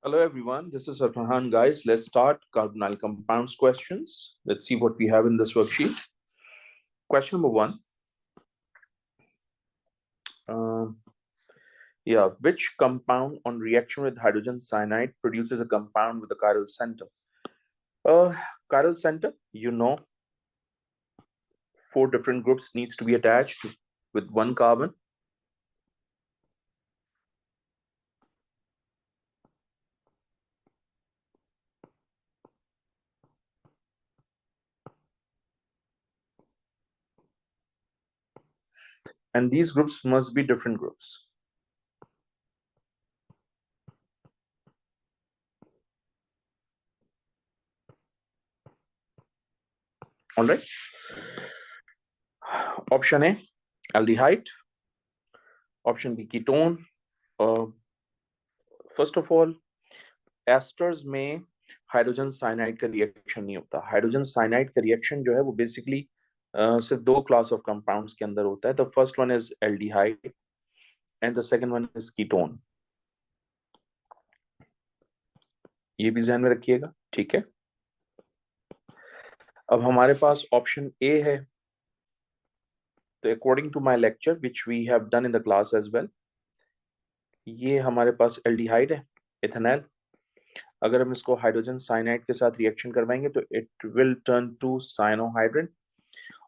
Hello everyone, this is Farhan. Guys, let's start carbonyl compounds questions. Let's see what we have in this worksheet. Question number one. Uh, which compound on reaction with hydrogen cyanide produces a compound with a chiral center? Uh, Chiral center, four different groups needs to be attached with one carbon. And these groups must be different groups. All right. Option A, aldehyde. Option B, ketone. First of all, asters में hydrogen cyanide का reaction नहीं होता। Hydrogen cyanide का reaction जो है वो basically सिर्फ दो क्लास ऑफ कंपाउंड्स के अंदर होता है। The first one is aldehyde and the second one is ketone. ये भी ध्यान में रखिएगा, ठीक है। अब हमारे पास ऑप्शन ए है, तो according to my lecture which we have done in the class as well, ये हमारे पास एल्डिहाइड है, इथेनॉल। अगर हम इसको हाइड्रोजन साइनाइड के साथ रिएक्शन करवाएंगे तो it will turn to cyanohydrin.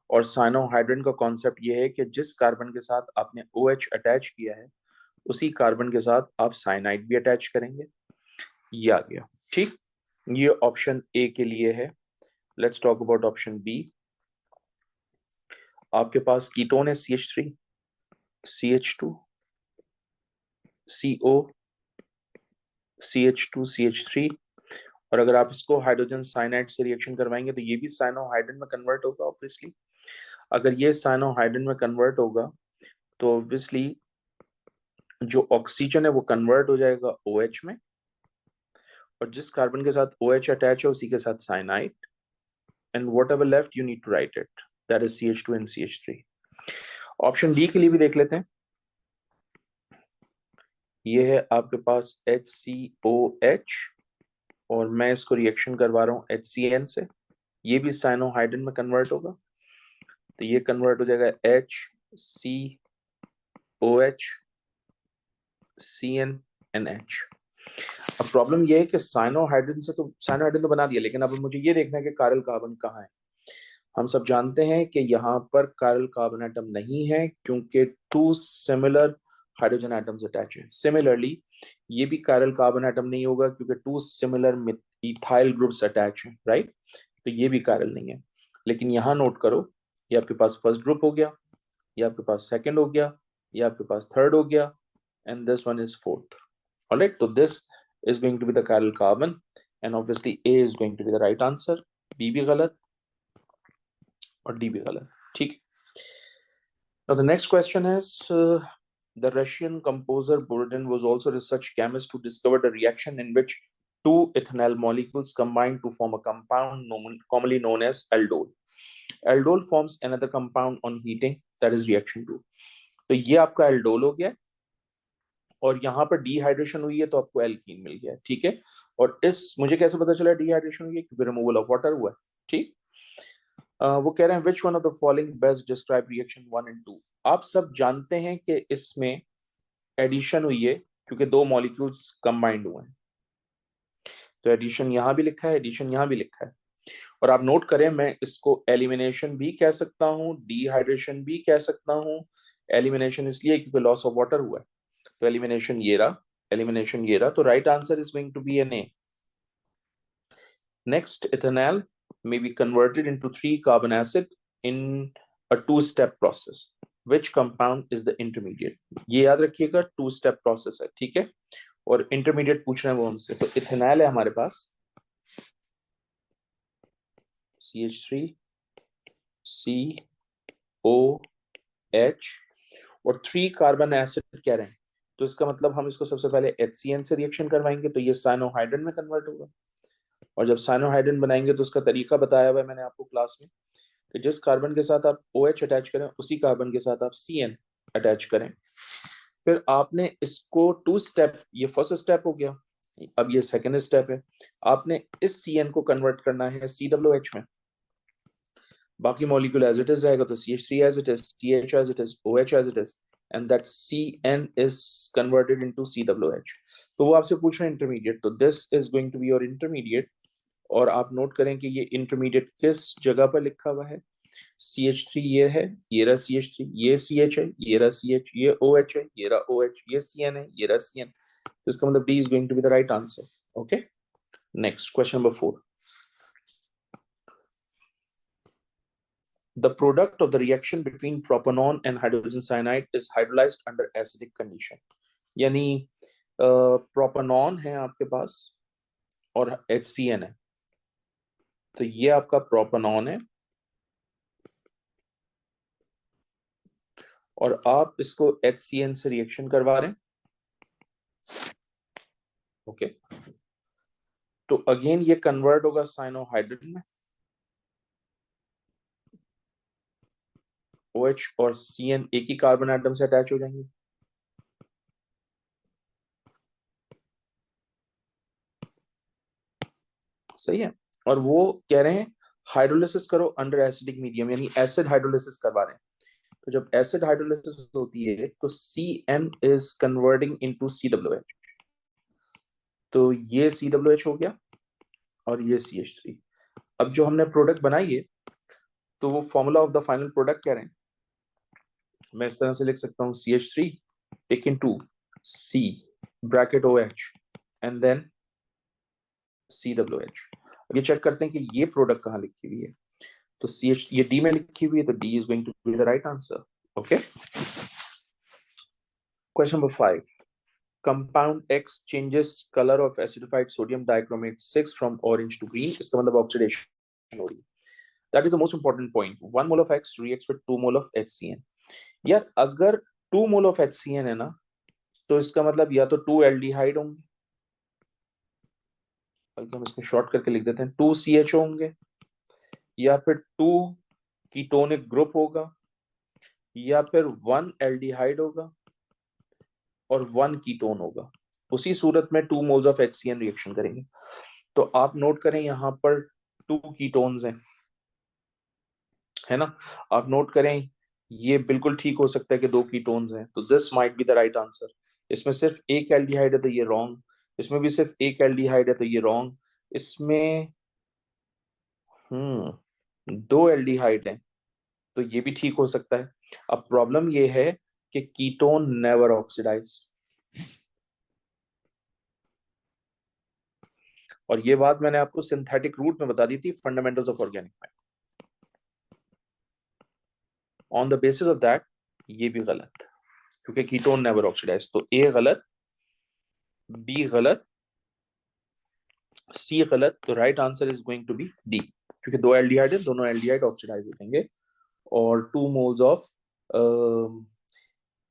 और साइनोहाइड्रिन का कॉन्सेप्ट ये है कि जिस कार्बन के साथ आपने OH अटैच किया है उसी कार्बन के साथ आप साइनाइड भी अटैच करेंगे। ये आ गया, ठीक। ये ऑप्शन ए के लिए है। Let's talk about option B. आपके पास कीटोन है CH3, CH2, CO, CH2, CH3। और अगर आप इसको हाइड्रोजन साइनाइड से रिएक्शन करवाएंगे तो ये भी साइनोहाइड्रिन में कन्वर्ट होगा ऑब्वियसली। अगर ये साइनोहाइड्रिन में कन्वर्ट होगा तो ऑब्वियसली जो ऑक्सीजन है वो कन्वर्ट हो जाएगा OH में, और जिस कार्बन के साथ OH अटैच है उसी के साथ cyanide, and whatever left you need to write it, that is CH2 and CH3। Option D के लिए भी देख लेते हैं। ये है आपके पास HCOH और मैं इसको रिएक्शन करवा रहा हूँ HCN से। ये भी साइनोहाइड्रिन में कन्वर्ट होगा, तो ये कन्वर्ट हो जाएगा HCOH CnNH। अब प्रॉब्लम ये है कि साइनोहाइड्रिन तो बना दिया, लेकिन अब मुझे ये देखना है कि कारिल कार्बन कहाँ है। हम सब जानते हैं कि यहाँ पर कारिल कार्बन एटम नहीं है क्योंकि two similar hydrogen atoms attach हैं। सिमिलरली ये भी कारिल कार्बन एटम नहीं होगा क्योंकि two similar ethyl groups attach हैं, राइट। तो ये भी कारिल नहीं है। लेकिन यहाँ नोट करो, ये आपके पास फर्स्ट ग्रुप हो गया, ये आपके पास सेकंड हो गया, ये आपके पास थर्ड हो गया, and this one is fourth. All right, so this is going to be the chiral carbon, and obviously A is going to be the right answer. B भी गलत और D भी गलत, ठीक। Now the next question is the Russian composer Borodin was also a research chemist who discovered a reaction in which two ethanol molecules combine to form a compound commonly known as aldol. Aldol forms another compound on heating, that is reaction 2। तो ये आपका aldol हो गया और यहाँ पर dehydration हुई है तो आपको एल्कीन मिल गया, ठीक है। और इस मुझे कैसे पता चला डिहाइड्रेशन हुई है? क्योंकि रिमूवल ऑफ वाटर हुआ है, ठीक। वो कह रहे हैं which one of the following best describe reaction 1 and 2। आप सब जानते हैं कि इसमें एडिशन हुई है क्योंकि दो मॉलिक्यूल्स कंबाइंड हुए हैं, तो एडिशन यहाँ भी लिखा है, एडिशन यहाँ भी लिखा है। और आप नोट करें, मैं इसको एलिमिनेशन भी कह सकता हूँ, डिहाइड्रेशन भी कह सकता हूँ। एलिमिनेशन इसलिए क्योंकि लॉस ऑफ वाटर हुआ है, तो एलिमिनेशन ये रहा, एलिमिनेशन ये रहा, तो right answer is going to be N A. Next, ethanol may be converted into 3 carbon acid in a two-step process. Which compound is the intermediate? ये याद रखिएगा, टू स्टेप प्रोसेस है, ठीक है। और इंटरमीडिएट पूछ रहे हैं वो हमसे, तो इथेनॉल है हमारे पास CH3 COH और 3 कार्बन एसिड कह रहे हैं, तो इसका मतलब हम इसको सबसे पहले HCN से रिएक्शन करवाएंगे तो ये साइनोहाइड्रिन में कन्वर्ट होगा। और जब साइनोहाइड्रिन बनाएंगे तो उसका तरीका बताया हुआ है मैंने आपको क्लास में, कि जिस कार्बन के साथ आप OH अटैच करें उसी कार्बन के साथ आप CN अटैच करें। फिर आपने इसको टू स्टेप, ये फर्स्ट स्टेप हो गया, अब ये सेकेंड स्टेप है, आपने इस CN को कन्वर्ट करना है COOH में। बाकी मॉलिक्यूल एज इट इज रहेगा, तो CH3 as it is, CH as it is, OH as it is, and that CN is converted into COOH। तो वो आपसे पूछ रहे हैं इंटरमीडिएट, तो this is going to be your intermediate. और आप नोट करें कि ये इंटरमीडिएट किस जगह पर लिखा हुआ है। CH3 ये है, ये रहा CH3, ये CH है, ये रहा CH, ये OH है, ये रहा OH, ये CN है, ये रहा CN। तो इसका मतलब D is going to be the right answer. Okay. Next, question number 4. The product of the reaction between propanol and hydrogen cyanide is hydrolyzed under acidic condition. यानी प्रोपानॉन है आपके पास और HCN है, तो ये आपका प्रोपानॉन है और आप इसको HCN से रिएक्शन करवा रहे हैं। ओके, तो अगेन ये कन्वर्ट होगा साइनोहाइड्रिन में, OH और CN एक ही कार्बन एटम से अटैच हो जाएंगे। सही है, और वो कह रहे हैं हाइड्रोलिसिस करो अंडर एसिडिक मीडियम, यानी एसिड हाइड्रोलिसिस करवा रहे हैं। तो जब एसिड हाइड्रोलिसिस होती है तो CN is converting into COOH। तो ये COOH हो गया और ये CH3। अब जो हमने प्रोडक्ट बनाई है, तो वो formula of the final product कह रहे हैं, मैं इस तरह से लिख सकता हूँ CH3 taken to C bracket OH and then COOH। अब ये चेक करते हैं कि ये प्रोडक्ट कहाँ लिखी हुई है। तो CH ये D में लिखी हुई है, तो D is going to be the right answer. Okay, question number 5. Compound X changes color of acidified sodium dichromate 6 from orange to green. इसका मतलब ऑक्सीडेशन हो रही है। That is the most important point. 1 mole of X reacts with 2 mole of HCN. यार अगर 2 mole of HCN है ना, तो इसका मतलब या तो 2 एल्डिहाइड होंगे, बल्कि हम इसको शॉर्ट करके लिख देते हैं 2 CH होंगे, या फिर 2 कीटोनिक ग्रुप होगा, या फिर 1 एल्डिहाइड होगा और 1 कीटोन होगा। उसी सूरत में 2 मोल्स ऑफ HCN रिएक्शन करेंगे। तो आप नोट करें यहाँ पर 2 कीटोन्स हैं, है ना। आप नोट करें, ये बिल्कुल ठीक हो सकता है कि 2 कीटोन्स हैं, तो this might be the right answer. इसमें सिर्फ एक एल्डिहाइड है तो ये रॉन्ग, इसमें भी सिर्फ एक एल्डिहाइड है तो ये रॉन्ग, इसमें 2 एल्डिहाइड हैं तो ये भी ठीक हो सकता है। अब प्रॉब्लम ये है कि कीटोन नेवर ऑक्सीडाइज, और ये बात मैंने आपको सिंथेटिक रूट में बता दी थी फंडामेंटल्स ऑफ ऑर्गेनिक में। On the basis of that ये भी गलत, क्योंकि कीटोन नेवर ऑक्सीडाइज। तो ए गलत, बी गलत, सी गलत, तो right answer is going to be D, क्योंकि 2 एल्डिहाइड है, दोनों एल्डिहाइड ऑक्सीडाइज हो जाएंगे और 2 मोल्स ऑफ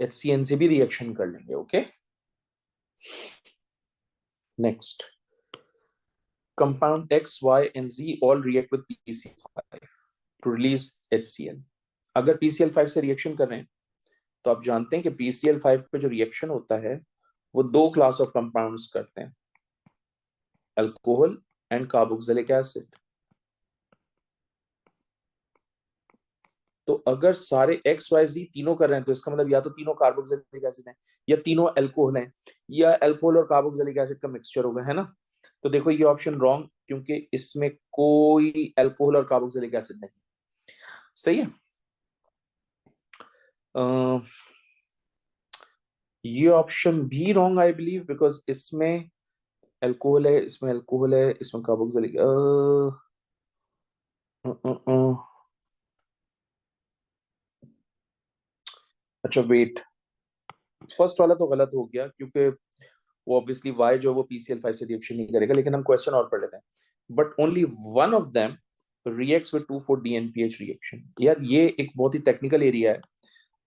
HCN से भी रिएक्शन कर लेंगे। Okay, next, compound X, Y and Z all react with PCl5 to release HCl। अगर PCl5 से रिएक्शन कर रहे हैं तो आप जानते हैं कि PCl5 पे जो रिएक्शन होता है वो 2 क्लास ऑफ कंपाउंड्स करते हैं, अल्कोहल एंड कार्बोक्सिलिक एसिड। तो अगर सारे XYZ तीनों कर रहे हैं तो इसका मतलब या तो तीनों कार्बोक्सिलिक एसिड हैं, या तीनों अल्कोहल हैं, या अल्कोहल और कार्बोक्सिलिक एसिड का मिक्सचर होगा, है ना। तो देखो ये ऑप्शन रॉन्ग, क्योंकि इसमें कोई अल्कोहल और कार्बोक्सिलिक एसिड नहीं। सही है, ये ऑप्शन भी रॉन्ग आई बिलीव, बिकॉज इसमें अल्कोहल है, इसमें अल्कोहल है, इसमें कार्बोक्सिलिक अच्छा वेट, फर्स्ट वाला तो गलत हो गया, क्योंकि वो ऑब्वियसली वाई जो वो PCl5 से रिएक्शन नहीं करेगा। लेकिन हम क्वेश्चन और पढ़ लेते हैं, but only one of them reacts with 2,4-DNPH reaction. यार ये एक बहुत ही टेक्निकल एरिया है।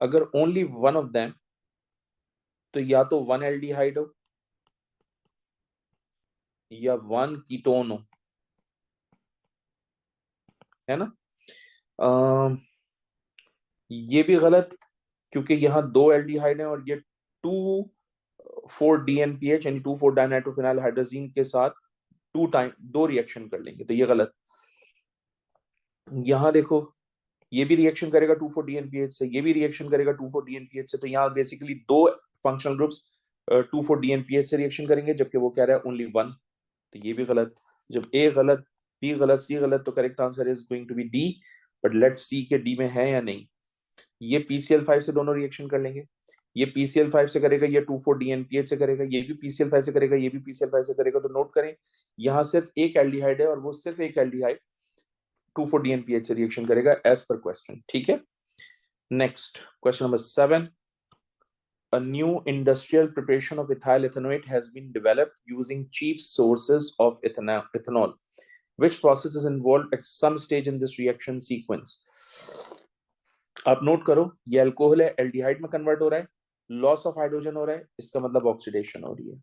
अगर ओनली वन ऑफ देम, तो या तो 1 एल्डिहाइड हो या 1 कीटोन हो, है ना। अम, ये भी गलत, क्योंकि यहाँ 2 एल्डिहाइड है और ये 2 4-DNPH यानी 2,4-डाइनाइट्रोफिनाइल हाइड्रोजीन के साथ दो रिएक्शन कर लेंगे, तो ये गलत। यहां देखो, ये भी रिएक्शन करेगा 2,4-DNPH से, ये भी रिएक्शन करेगा 2,4-DNPH से, तो यहाँ बेसिकली दो फंक्शनल ग्रुप्स 2,4-DNPH से रिएक्शन करेंगे, जबकि वो कह रहा है ओनली वन, तो ये भी गलत। जब ए गलत, बी गलत, सी गलत, तो correct answer is going to be D. But let's see के डी में है या नहीं। ये PCl5 से दोनों रिएक्शन कर लेंगे, ये PCl5 से करेगा, ये 2,4-DNPH से करेगा, ये भी PCl5 से करेगा, ये भी PCl5 से करेगा। तो नोट करें, यहाँ सिर्फ एक एल्डिहाइड है और वो सिर्फ एक एल्डिहाइड 2,4-DNPH से रिएक्शन करेगा एज पर क्वेश्चन, ठीक है। Next question number 7, a new industrial preparation of ethyl ethanoate has been developed using cheap sources of ethanol. Which process is involved at some stage in this reaction sequence? आप note करो, ये alcohol है, aldehyde में convert हो रहा है, loss of hydrogen हो रहा है, इसका मतलब ऑक्सीडेशन हो रही है।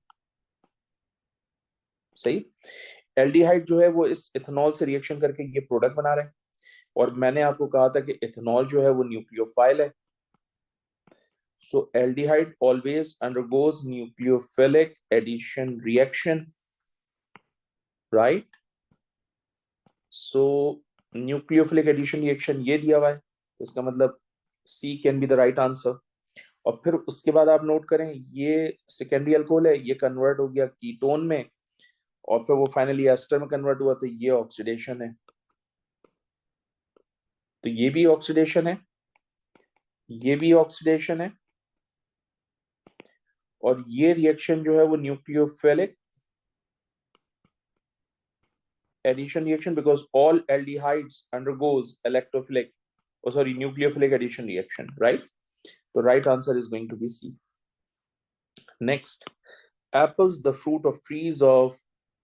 सही। एल्डिहाइड जो है वो इस इथेनॉल से रिएक्शन करके ये प्रोडक्ट बना रहा है, और मैंने आपको कहा था कि इथेनॉल जो है वो न्यूक्लियोफाइल है। So aldehyde always undergoes nucleophilic addition reaction, right? So nucleophilic addition reaction ये दिया हुआ है, इसका मतलब C can be the right answer। और फिर उसके बाद आप नोट करें, ये सेकेंडरी अल्कोहल है, ये कन्वर्ट हो गया कीटोन में, और फिर वो फाइनली एस्टर में कन्वर्ट हुआ, तो ये ऑक्सीडेशन है, तो ये भी ऑक्सीडेशन है, ये भी ऑक्सीडेशन है, और ये रिएक्शन जो है वो nucleophilic addition reaction, because all aldehydes undergoes electrophilic, nucleophilic addition reaction, right? The right answer is going to be C. Next, apples, the fruit of trees of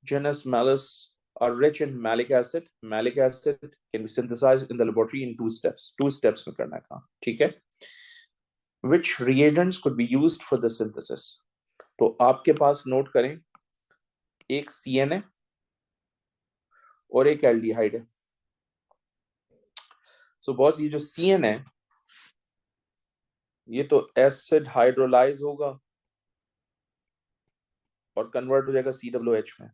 genus Malus, are rich in malic acid. Malic acid can be synthesized in the laboratory in two steps. Two steps में करना है काम, ठीक है? Which reagents could be used for the synthesis? तो आपके पास note करें, एक CN है और एक एल्डिहाइड है। सो बॉस, ये जो CN है ये तो एसिड हाइड्रोलाइज होगा और कन्वर्ट हो जाएगा COOH में,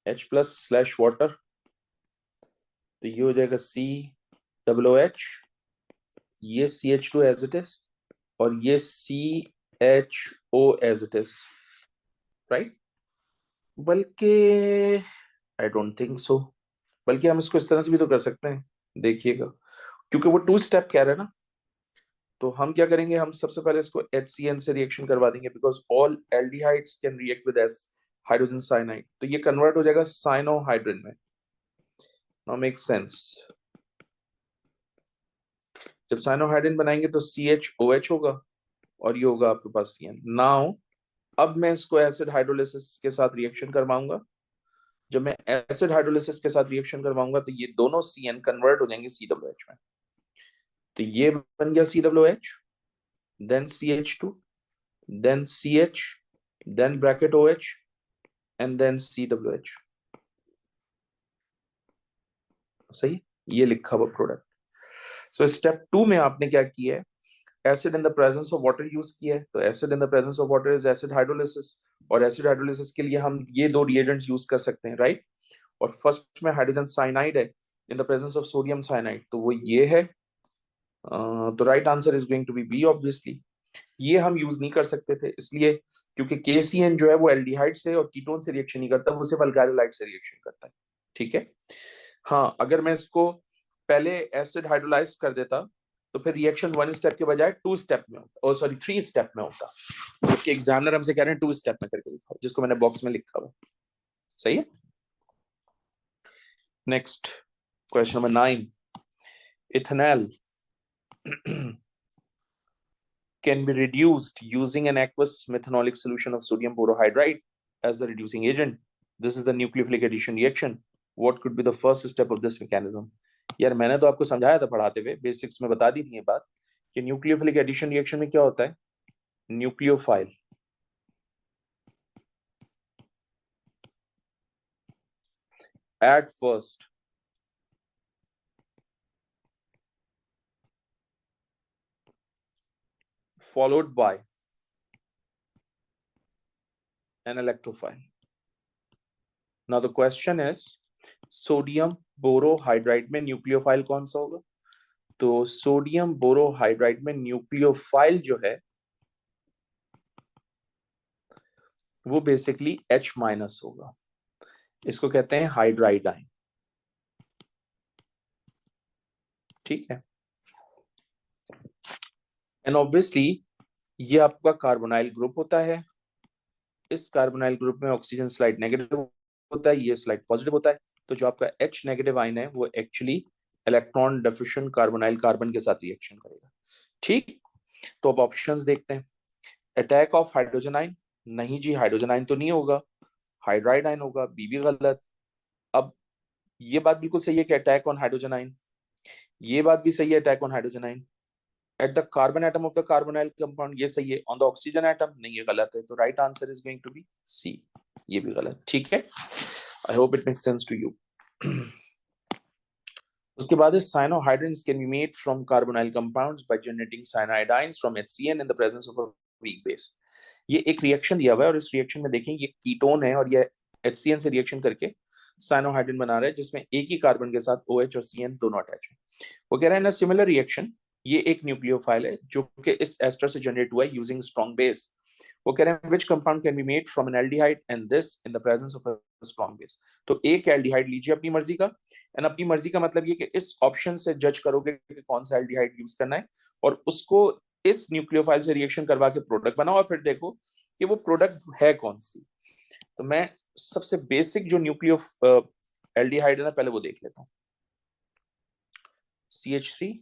H+/वाटर, तो ये हो जाएगा COOH, ये CH2 एज इट इज, और ये CHO as it is, right? बल्कि आई डोंट थिंक सो, बल्कि हम इसको इस तरह से भी तो कर सकते हैं, देखिएगा, क्योंकि वो टू स्टेप कह रहा है ना, तो हम क्या करेंगे, हम सबसे पहले इसको HCN से रिएक्शन करवा देंगे, because all aldehydes can react with S hydrogen cyanide, तो ये कन्वर्ट हो जाएगा साइनोहाइड्रिन में। नाउ मेक सेंस, जब साइनोहाइड्रिन बनाएंगे तो CHOH होगा और ये होगा आपके पास CN। नाउ अब मैं इसको एसिड हाइड्रोलिसिस के साथ रिएक्शन करवाऊंगा, जब मैं एसिड हाइड्रोलिसिस के साथ रिएक्शन करवाऊंगा तो ये दोनों CN कन्वर्ट हो जाएंगे COOH में, तो ये बन गया COOH, then CH2, then CH, then bracket OH, and then COOH। सही, ये लिखा हुआ प्रोडक्ट। सो स्टेप 2 में आपने क्या किया है, acid in the presence of water use किया है, तो acid in the presence of water is acid hydrolysis, और एसिड हाइड्रोलिसिस के लिए हम ये दो रिएजेंट्स यूज कर सकते हैं, राइट? और फर्स्ट में हाइड्रोजन साइनाइड है in the presence of sodium cyanide, तो वो ये है, तो right answer is going to be B obviously. ये हम यूज नहीं कर सकते थे इसलिए क्योंकि KCN जो है वो एल्डिहाइड से और कीटोन से रिएक्शन नहीं करता, वो सिर्फ अल्काइलाइड से रिएक्शन करता है, ठीक है। हाँ, अगर मैं इसको पहले एसिड हाइड्रोलाइज कर देता तो फिर रिएक्शन 1 स्टेप के बजाय 2 स्टेप में होता, 3 स्टेप में होता, क्योंकि एग्जामिनर हमसे कह रहे हैं 2 स्टेप में करके दिखाओ, जिसको मैंने बॉक्स में लिखा हुआ। सही है। Next question number 9, ethanol can be reduced using an aqueous methanolic solution of sodium borohydride as the reducing agent. This is the nucleophilic addition reaction. What could be the first step of this mechanism? यार मैंने तो आपको समझाया था पढ़ाते हुए, basics में बता दी थी ये बात कि न्यूक्लियोफिलिक एडिशन रिएक्शन में क्या होता है, nucleophile at first followed by an electrophile. Now the question is, sodium borohydride में न्यूक्लियोफाइल कौन सा होगा? तो सोडियम बोरोहाइड्राइड में न्यूक्लियोफाइल जो है वो बेसिकली H माइनस होगा। इसको कहते हैं हाइड्राइड आयन। ठीक है, एंड ऑब्वियसली ये आपका कार्बोनाइल ग्रुप होता है। इस कार्बोनाइल ग्रुप में ऑक्सीजन स्लाइड नेगेटिव होता है, ये स्लाइड पॉजिटिव होता है। तो जो आपका H नेगेटिव आयन है वो actually electron deficient carbonyl carbon के साथ रिएक्शन करेगा। ठीक, तो अब ऑप्शंस देखते हैं। अटैक ऑफ हाइड्रोजन आयन, नहीं जी हाइड्रोजन आयन तो नहीं होगा, हाइड्राइड आयन होगा, बी भी गलत। अब ये बात बिल्कुल सही है कि अटैक ऑन हाइड्रोजन आयन, ये बात भी सही है attack on hydrogen ion. At the carbon atom of the carbonyl compound, ये सही है। ऑन द ऑक्सीजन एटम, नहीं ये गलत है। तो right answer is going to be C, ये भी गलत। ठीक है, I hope it makes sense to you. उसके बाद है cyanohydrins can be made from carbonyl compounds by generating cyanides from HCN in the presence of a weak base। ये एक रिएक्शन दिया हुआ है और इस रिएक्शन में देखें ये कीटोन है और ये HCN से रिएक्शन करके साइनोहाइड्रिन बना रहा है जिसमें एक ही कार्बन के साथ OH और CN दोनों अटैच है। वो कह रहे हैं ना सिमिलर रिएक्शन, ये एक न्यूक्लियोफाइल है जो कि इस एस्टर से जनरेट हुआ है यूजिंग स्ट्रॉन्ग बेस। वो कह रहे हैं which compound can be made from N aldehyde and this in the presence of a strong base. तो एक एल्डिहाइड लीजिए अपनी मर्जी का, एंड अपनी मर्जी का मतलब ये कि इस ऑप्शन से जज करोगे कि कौन सा एल्डिहाइड यूज करना है और उसको इस न्यूक्लियोफाइल से रिएक्शन करवा के प्रोडक्ट बनाओ और फिर देखो कि वो प्रोडक्ट है कौन सी। तो मैं सबसे बेसिक जो न्यूक्लियो एल्डिहाइड है ना पहले वो देख लेता हूँ। CH3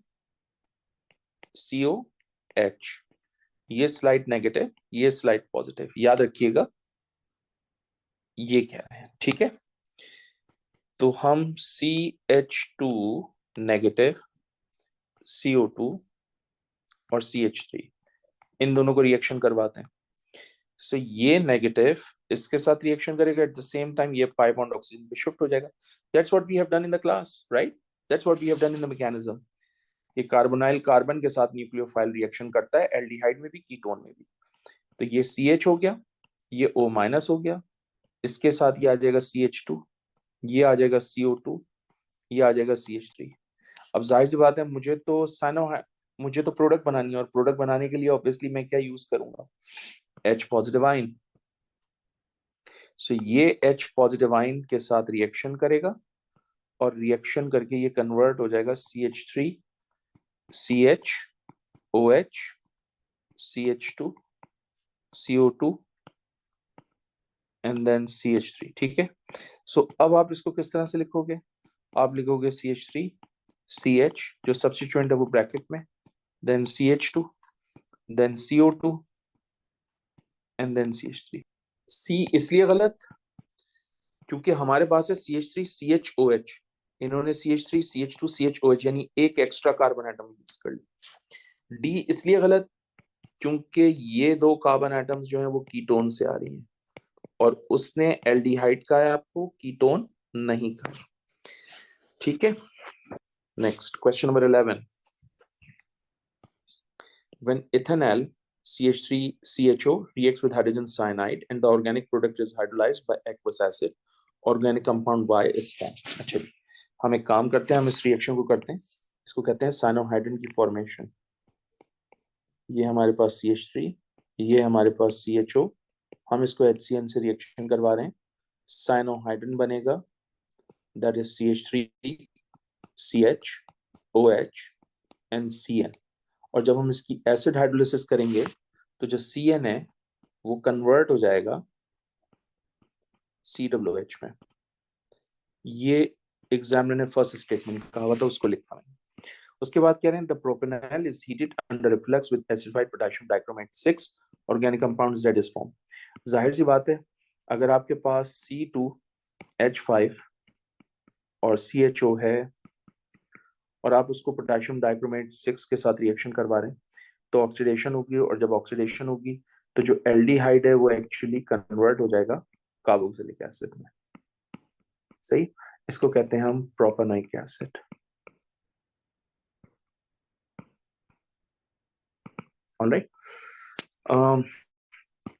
COH, ये स्लाइड नेगेटिव, ये स्लाइड पॉजिटिव, याद रखिएगा ये क्या है। ठीक है, तो हम CH2 नेगेटिव, CO2 और CH3 इन दोनों को रिएक्शन करवाते हैं। सो ये नेगेटिव इसके साथ रिएक्शन करेगा, एट द सेम टाइम ये पाई बॉन्ड ऑक्सीजन पे शिफ्ट हो जाएगा। That's what we have done in the class, right? That's what we have done in the mechanism. ये कार्बोनाइल कार्बन के साथ न्यूक्लियोफाइल रिएक्शन करता है, एल्डिहाइड में भी कीटोन में भी। तो ये CH हो गया, ये O माइनस हो गया, इसके साथ ये आ जाएगा CH2, ये आ जाएगा CO2, ये आ जाएगा CH3। अब जाहिर सी बात है मुझे तो प्रोडक्ट बनानी है और प्रोडक्ट बनाने के लिए ऑब्वियसली मैं क्या यूज करूंगा, H पॉजिटिव आयन। सो ये H पॉजिटिव आयन के साथ रिएक्शन करेगा और रिएक्शन करके ये कन्वर्ट हो जाएगा CH3 CH OH CH2 CO2 and then CH3। ठीक है, सो अब आप इसको किस तरह से लिखोगे? आप लिखोगे CH3 CH जो सब्स्टिट्यूएंट है वो ब्रैकेट में, then CH2, then CO2 and then CH3। C इसलिए गलत क्योंकि हमारे पास है CH3 CHOH, इन्होंने CH3 CH2 CHOH यानी एक एक्स्ट्रा कार्बन एटम यूज कर ली। D इसलिए गलत क्योंकि ये दो कार्बन एटम्स जो है वो कीटोन से आ रही हैं और उसने एल्डिहाइड का है आपको, कीटोन नहीं का। ठीक है, next question number 11। When ethanol CH3CHO reacts with hydrogen cyanide and the organic product is hydrolyzed by aqueous acid, organic compound Y is formed। अच्छा, हम एक काम करते हैं, हम इस रिएक्शन को करते हैं, इसको कहते हैं साइनोहाइड्रिन की फॉर्मेशन। ये हमारे पास CH3, ये हमारे पास CHO, हम इसको HCN से रिएक्शन करवा रहे हैं, साइनोहाइड्रिन बनेगा, that is CH3 CH OH and CN। और जब हम इसकी एसिड हाइड्रोलिसिस करेंगे तो जो CN है वो कन्वर्ट हो जाएगा COH में। ये एग्जामिनर ने फर्स्ट स्टेटमेंट कहा हुआ था, उसको लिखा मैंने। उसके बाद कह रहे हैं the propanol is heated under reflux with acidified potassium dichromate 6 organic compound Z is form. जाहिर सी बात है अगर आपके पास C2H5 और CHO है और आप उसको पोटेशियम डाइक्रोमेट 6 के साथ रिएक्शन करवा रहे हैं तो ऑक्सीडेशन होगी, और जब ऑक्सीडेशन होगी तो जो एल्डिहाइड है वो एक्चुअली कन्वर्ट हो जाएगा कार्बोक्सिलिक एसिड में। सही, इसको कहते हैं हम प्रोपेनोइक एसिड। ऑलराइट।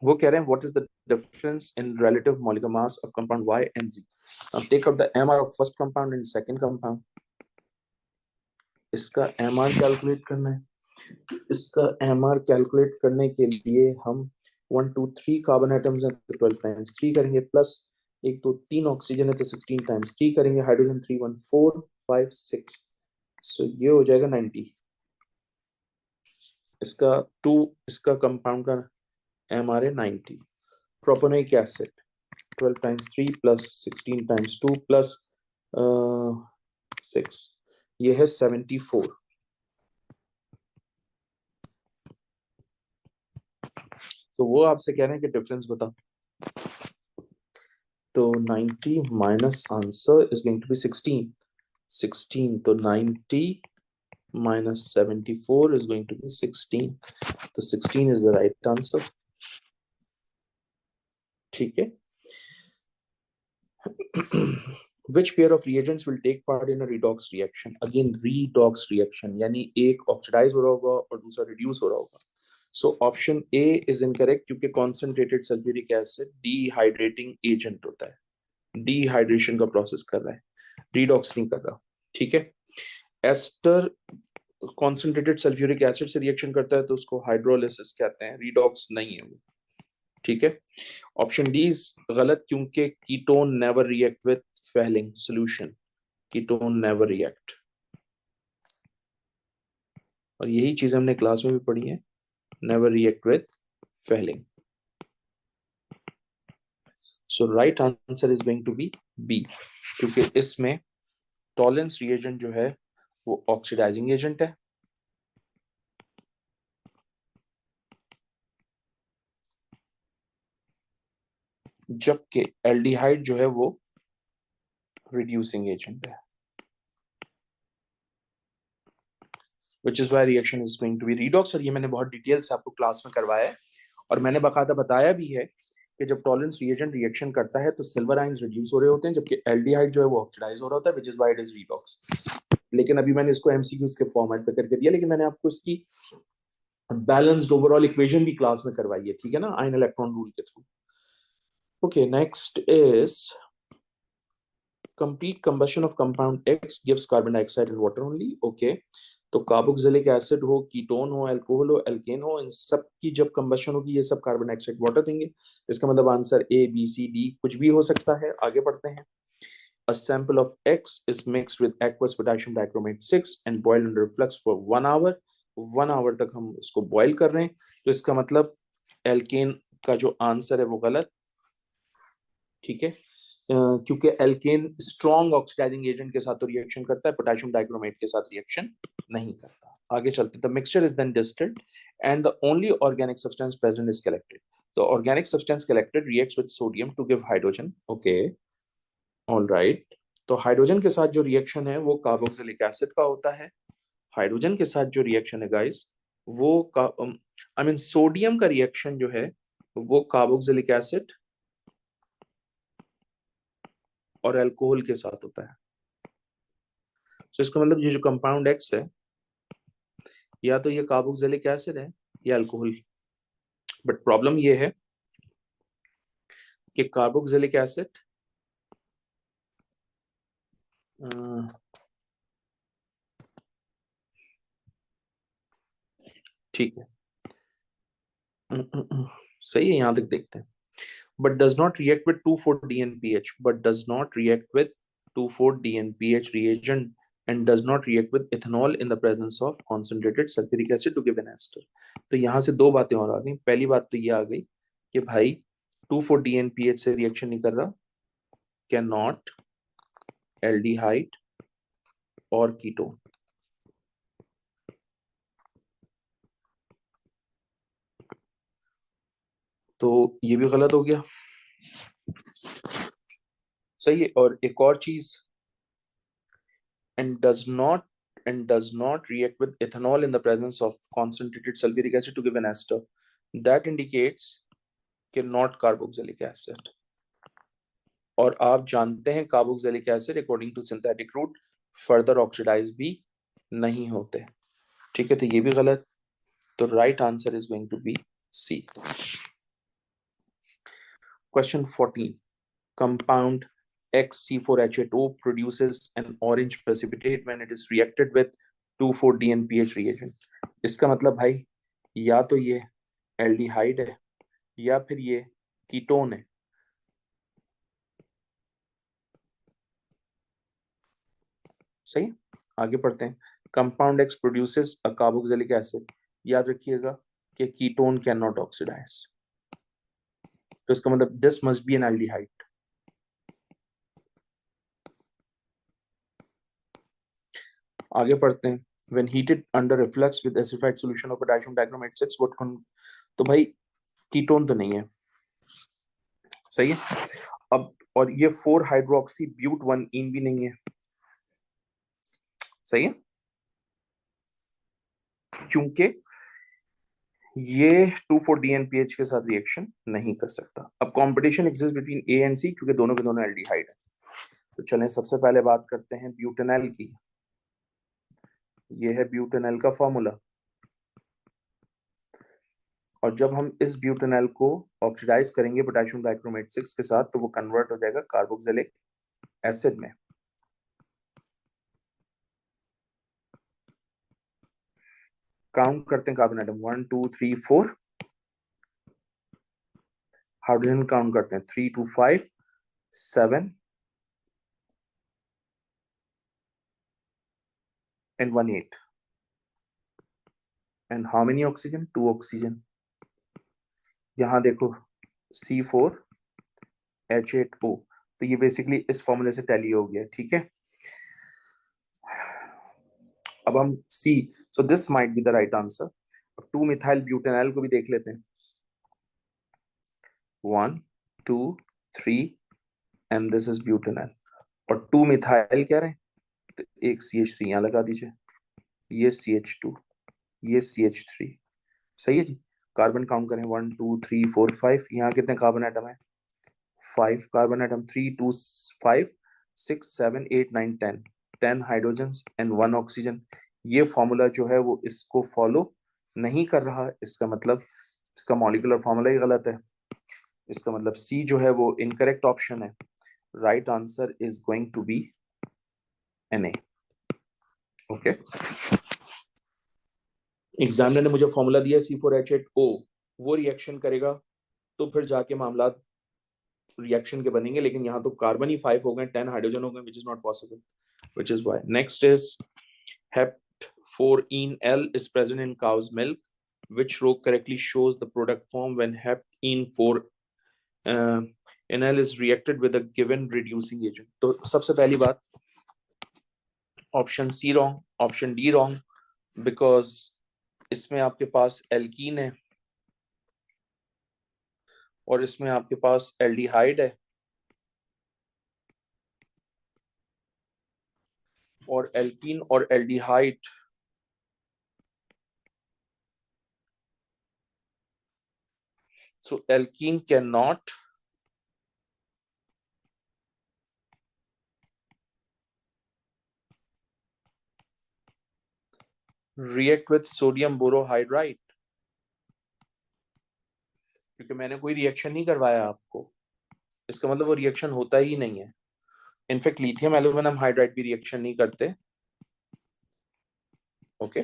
वो कह रहे हैं what is the difference in relative molecular mass of compound Y and Z। Now take out the MR of first compound and second compound. इसका MR कैलकुलेट करना है। इसका MR कैलकुलेट करने के लिए हम 1 2 3 कार्बन एटम्स हैं तो 12 टाइम्स 3 करेंगे, प्लस 1 2 3 ऑक्सीजन है तो 16 टाइम्स 3 करेंगे, हाइड्रोजन 3 1 4 5 6, सो ये हो जाएगा 90। इसका 2, इसका कंपाउंड का MR है 90। Propanoic acid 12 times 3 plus 16 times 2 plus 6, ये है 74। तो वो आपसे कह रहे हैं कि डिफरेंस बता। तो 90 minus answer is going to be 16। 16 तो 90 minus 74 is going to be 16, तो 16 is the right answer। ठीक है। Which pair of reagents will take part in a redox reaction? Again redox reaction यानी एक ऑक्सीडाइज हो रहा होगा और दूसरा रिड्यूस हो रहा होगा। So option A is incorrect क्योंकि concentrated sulphuric acid dehydrating agent होता है, डिहाइड्रेशन का प्रोसेस कर रहा है, रिडॉक्स नहीं कर रहा। ठीक है। एस्टर कॉन्सेंट्रेटेड सल्फ्यूरिक एसिड से रिएक्शन करता है तो उसको हाइड्रोलिसिस कहते हैं, रिडॉक्स नहीं है वो। ठीक है। ऑप्शन डी इज गलत क्योंकि ketone never react with Fehling solution, ketone never react, और यही चीज हमने क्लास में भी पढ़ी है, never react with Fehling. So right answer is going to be B, क्योंकि इसमें टॉलेंस रिएजेंट जो है वो ऑक्सीडाइजिंग एजेंट है, जबकि एल्डिहाइड जो है वो रिड्यूसिंग एजेंट है, which is why reaction is going to be redox। और ये मैंने बहुत डिटेल से आपको क्लास में करवाया है, और मैंने बाकायदा बताया भी है कि जब टॉलेंस रिएजेंट रिएक्शन करता है तो सिल्वर आयंस रिड्यूस हो रहे होते हैं, जबकि एल्डिहाइड जो है वो ऑक्सीडाइज हो रहा होता है, which is why it is redox। लेकिन अभी मैंने इसको एमसीक्यूज के फॉर्मेट पे करके दिया, लेकिन मैंने आपको इसकी बैलेंस्ड ओवरऑल इक्वेशन भी क्लास में करवाई है, ठीक है ना, आयन इलेक्ट्रॉन रूल के through. Okay, next is complete combustion of compound X gives carbon dioxide and water only। okay, तो कार्बोक्सिलिक एसिड हो, कीटोन हो, अल्कोहल हो, एल्केन हो, इन सब की जब कंबशन होगी ये सब कार्बन डाइऑक्साइड वाटर देंगे। इसका मतलब answer A B C D कुछ भी हो सकता है। आगे बढ़ते हैं। A sample of X is mixed with aqueous potassium dichromate 6 and boiled under flux for 1 hour। 1 hour तक हम इसको बॉयल कर रहे हैं, तो इसका मतलब एल्केन का जो आंसर है वो गलत। ठीक है। क्योंकि एल्केन स्ट्रॉन्ग ऑक्सीडाइजिंग एजेंट के साथ तो रिएक्शन करता है, पोटेशियम डाइक्रोमेट के साथ रिएक्शन नहीं करता। आगे चलते, the mixture is then distilled and the only organic substance present is collected. The organic substance collected reacts with sodium to give hydrogen. Okay, all right. तो हाइड्रोजन के साथ जो रिएक्शन है वो कार्बोक्सिलिक एसिड का होता है। हाइड्रोजन के साथ जो रिएक्शन है गाइस वो आई मीन सोडियम का रिएक्शन जो है वो कार्बोक्सिलिक एसिड और अल्कोहल के साथ होता है। तो इसका मतलब ये जो कंपाउंड एक्स है या तो ये कार्बोक्सिलिक एसिड है या अल्कोहल। बट प्रॉब्लम ये है कि कार्बोक्सिलिक एसिड ठीक है, सही है, यहां तक देखते हैं। But does not react with 2,4-DNPH, but does not react with 2,4-DNPH reagent and does not react with ethanol in the presence of concentrated sulfuric acid to give an ester। तो यहां से दो बातें और आ गई। पहली बात तो ये आ गई कि भाई 2,4-DNPH से रिएक्शन नहीं कर रहा, कैन नॉट एल्डिहाइड और कीटोन। तो ये भी गलत हो गया। सही है। और एक और चीज, and does not react with ethanol in the presence of concentrated sulfuric acid to give an ester, that indicates कि not carboxylic acid। और आप जानते हैं carboxylic acid according to synthetic route further oxidize भी नहीं होते। ठीक है, तो ये भी गलत। तो right answer is going to be C. Question 14, compound XC4H8O produces an orange precipitate when it is reacted with 2,4-DNPH reagent। इसका मतलब भाई या तो ये एल्डिहाइड है या फिर ये कीटोन है। सही, आगे पढ़ते हैं। कंपाउंड एक्स प्रोड्यूसेस अ कार्बोक्सिलिक एसिड, याद रखिएगा कि कीटोन कैन नॉट ऑक्सीडाइज, तो इसका मतलब this must be N aldehyde. आगे पढ़ते हैं। when heated under reflux with acidified solution of potassium dichromate 6 what तो भाई कीटोन तो नहीं है, सही है। अब और ये 4 हाइड्रोक्सी ब्यूट 1 इन भी नहीं है, सही है, क्योंकि ये 2,4-DNPH के साथ रिएक्शन नहीं कर सकता। अब competition exist between A and C क्योंकि दोनों के दोनों एल्डिहाइड है। तो चलें सबसे पहले बात करते हैं ब्यूटेनॉल की। ये है ब्यूटेनॉल का फॉर्मूला, और जब हम इस ब्यूटेनॉल को ऑक्सीडाइज करेंगे पोटेशियम डाइक्रोमेट 6 के साथ तो वो कन्वर्ट हो जाएगा कार्बोक्सिलिक एसिड में। काउंट करते हैं कार्बन एटम 1 2 3 4, हाइड्रोजन काउंट करते हैं 3 2 5 7 and 1 8, and how many oxygen? 2 oxygen। यहां देखो C4H8O, तो ये बेसिकली इस फॉर्मूले से टैली हो गया, ठीक है। अब हम C, so this might be the right answer. 2 methyl butanol को भी देख लेते हैं, 1 2 3 एंड दिस इज ब्यूटेनॉल, और 2 मिथाइल कह रहे हैं तो एक CH3 यहां लगा दीजिए, ये CH2, ये CH3, सही है जी। कार्बन काउंट करें 1 2 3 4 5, यहाँ कितने कार्बन एटम है? 5 carbon atom, 3 2 5 6 7 8 9 10, 10 hydrogen and 1 oxygen. ये फॉर्मूला जो है वो इसको फॉलो नहीं कर रहा, इसका मतलब इसका मॉलिक्यूलर फॉर्मूला ही गलत है। इसका मतलब सी जो है वो इनकरेक्ट ऑप्शन है। Right answer is going to be Na। Okay, examiner ने मुझे फॉर्मूला दिया C4H8O, वो रिएक्शन करेगा तो फिर जाके मामला रिएक्शन के बनेंगे, लेकिन यहाँ तो कार्बन ही 5 हो गए, 10 हाइड्रोजन हो गए, which is not possible, which is why. Next is Hept4enl is present in cow's milk. Which row correctly shows the product form when Hept4enl is reacted with a given reducing agent? तो सबसे पहली बात option C wrong, option D wrong, because इसमें आपके पास alkene है और इसमें आपके पास एल्डिहाइड है, और एल्कीन और aldehyde so alkene cannot react with sodium borohydride, क्योंकि मैंने कोई रिएक्शन नहीं करवाया आपको, इसका मतलब वो रिएक्शन होता ही नहीं है। इनफैक्ट लिथियम एल्यूमिनियम हाइड्राइड भी रिएक्शन नहीं करते। ओके,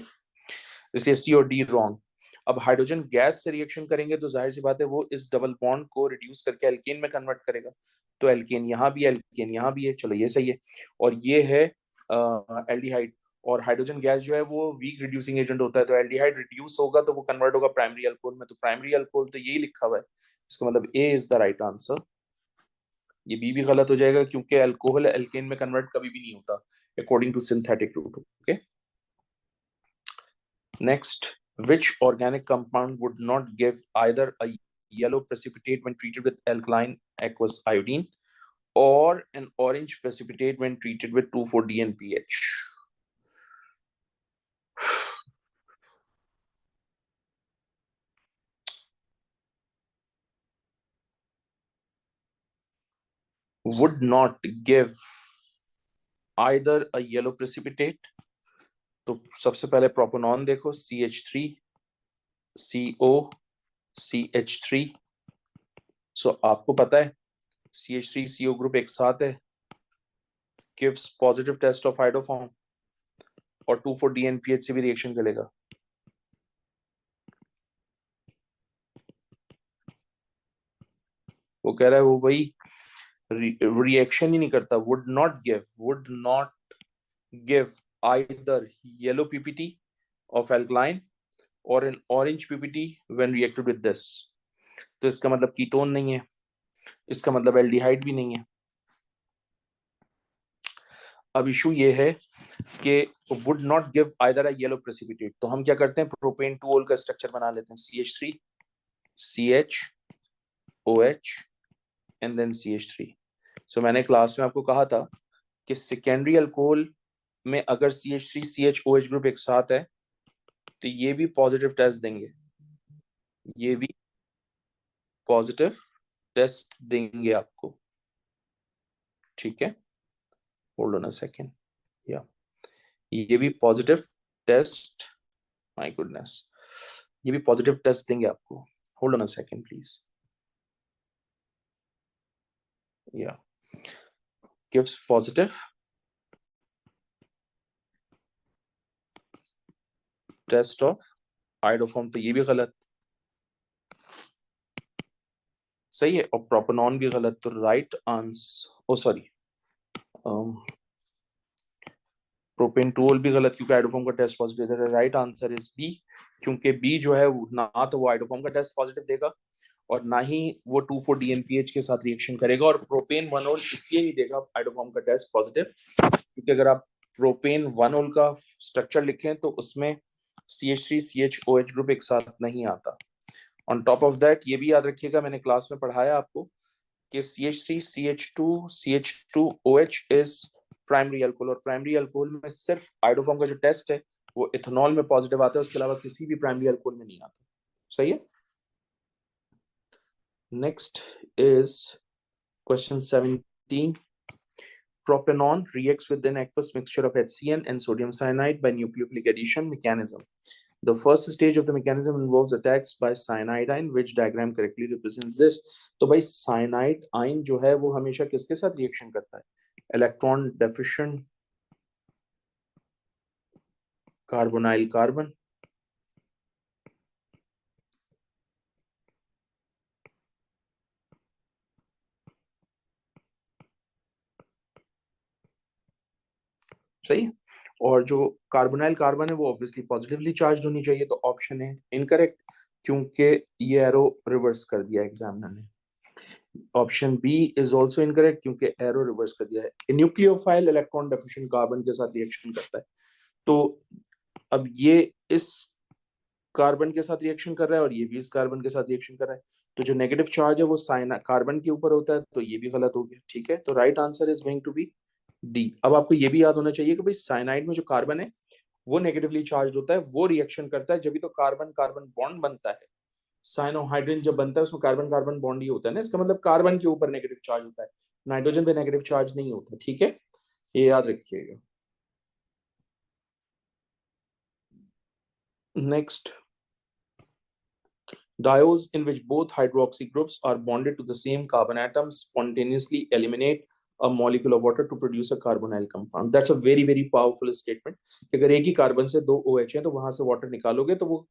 इसलिए सी और डी रॉन्ग। अब हाइड्रोजन गैस से रिएक्शन करेंगे तो जाहिर सी बात है वो इस डबल बॉन्ड को रिड्यूस करके एल्केन में कन्वर्ट करेगा, तो एल्केन यहाँ भी, एल्केन यहाँ भी है, चलो ये सही है। और ये है एल्डिहाइड, और हाइड्रोजन गैस जो है वो वीक रिड्यूसिंग एजेंट होता है, तो एल्डिहाइड रिड्यूस होगा तो वो कन्वर्ट होगा प्राइमरी अल्कोहल में, तो प्राइमरी अल्कोहल तो यही लिखा हुआ है, इसका मतलब ए इज द राइट आंसर। ये बी भी गलत हो जाएगा क्योंकि अल्कोहल एल्केन में कन्वर्ट कभी भी नहीं होता according to synthetic route. Okay, next, which organic compound would not give either a yellow precipitate when treated with alkaline aqueous iodine or an orange precipitate when treated with 2,4-DNPH? would not give either a yellow precipitate, तो सबसे पहले प्रोपोनॉन देखो CH3, COCH3। सो आपको पता है CH3 CO group एक साथ है, gives positive test of iodoform, और 2,4-DNPH से भी रिएक्शन करेगा। वो कह रहा है वो वही रिएक्शन ही नहीं करता, would not give either yellow PPT of alkaline or an orange PPT when reacted with this। तो इसका मतलब कीटोन नहीं है, इसका मतलब एल्डिहाइड भी नहीं है। अब इशू ये है कि would not give either a yellow precipitate, तो हम क्या करते हैं, प्रोपेन 2 का स्ट्रक्चर बना लेते हैं, CH3 CHOH and then CH3। सो मैंने क्लास में आपको कहा था कि सेकेंडरी अल्कोहल में अगर CH3 CHOH ग्रुप एक साथ है तो ये भी पॉजिटिव टेस्ट देंगे, ये भी पॉजिटिव टेस्ट देंगे आपको, ठीक है। होल्ड ऑन अ सेकेंड, या ये भी पॉजिटिव टेस्ट, माय गुडनेस, ये भी पॉजिटिव टेस्ट देंगे आपको। Hold on a second please, या gives positive test of iodoform, तो ये भी गलत, सही है, और प्रोपेनॉन भी गलत, तो राइट आंसर, ओ सॉरी, प्रोपेनटोल भी गलत क्योंकि आइडोफॉर्म का टेस्ट पॉजिटिव देगा। राइट आंसर इज बी, क्योंकि बी जो है ना तो वो आइडोफॉर्म का टेस्ट पॉजिटिव देगा और ना ही वो 2,4-DNPH के साथ रिएक्शन करेगा, और प्रोपेन 1 ओल इसलिए नहीं देगा आइडोफॉर्म का टेस्ट पॉजिटिव क्योंकि अगर आप प्रोपेन 1 ओल का स्ट्रक्चर लिखें तो उसमें CH3 CHOH ग्रुप एक साथ नहीं आता। ऑन टॉप ऑफ दैट ये भी याद रखिएगा, मैंने क्लास में पढ़ाया आपको कि CH3 CH2 CH2OH is primary alcohol, और प्राइमरी अल्कोहल में सिर्फ आइडोफॉर्म का जो टेस्ट है वो इथेनॉल में पॉजिटिव आता है, उसके अलावा किसी भी प्राइमरी अल्कोहल में नहीं आता। सही है। Next is question 17। Propanol reacts with an aqueous mixture of HCN and sodium cyanide by nucleophilic addition mechanism. The first stage of the mechanism involves attacks by cyanidine, which diagram correctly represents this। तो भाई cyanide ion जो है वो हमेशा किसके साथ reaction करता है, इलेक्ट्रॉन डेफिशिएंट कार्बोनाइल कार्बन, सही है। और जो कार्बोनाइल कार्बन है वो ऑब्वियसली पॉजिटिवली चार्ज होनी चाहिए, तो ऑप्शन है इनकरेक्ट क्योंकि ये एरो रिवर्स कर दिया एग्जामिनर ने। Option B is also incorrect क्योंकि एरो रिवर्स कर दिया है। न्यूक्लियोफाइल इलेक्ट्रॉन डेफिशिएंट कार्बन के साथ रिएक्शन करता है, तो अब ये इस कार्बन के साथ रिएक्शन कर रहा है और ये भी इस कार्बन के साथ रिएक्शन कर रहा है, तो जो नेगेटिव चार्ज है वो साइन कार्बन के ऊपर होता है, तो ये भी गलत हो गया, ठीक है। तो right answer is going to be D. अब आपको ये भी याद होना चाहिए कि भाई साइनाइड में जो कार्बन है वो नेगेटिवली चार्ज होता है, वो रिएक्शन करता है, जब भी तो कार्बन कार्बन बॉन्ड बनता है, साइनोहाइड्रिन जब बनता है उसमें कार्बन कार्बन बॉन्ड ही होता है ना, इसका मतलब कार्बन के ऊपर नेगेटिव चार्ज होता है, नाइट्रोजन पे नेगेटिव चार्ज नहीं होता, ठीक है, ये याद रखिएगा। Next, diodes in which both hydroxy groups are bonded to the same carbon atom spontaneously eliminate a molecule of water to produce a carbonyl compound। That's a very very powerful statement कि अगर एक ही carbon से दो OH है तो वहां से water निकालोगे तो वो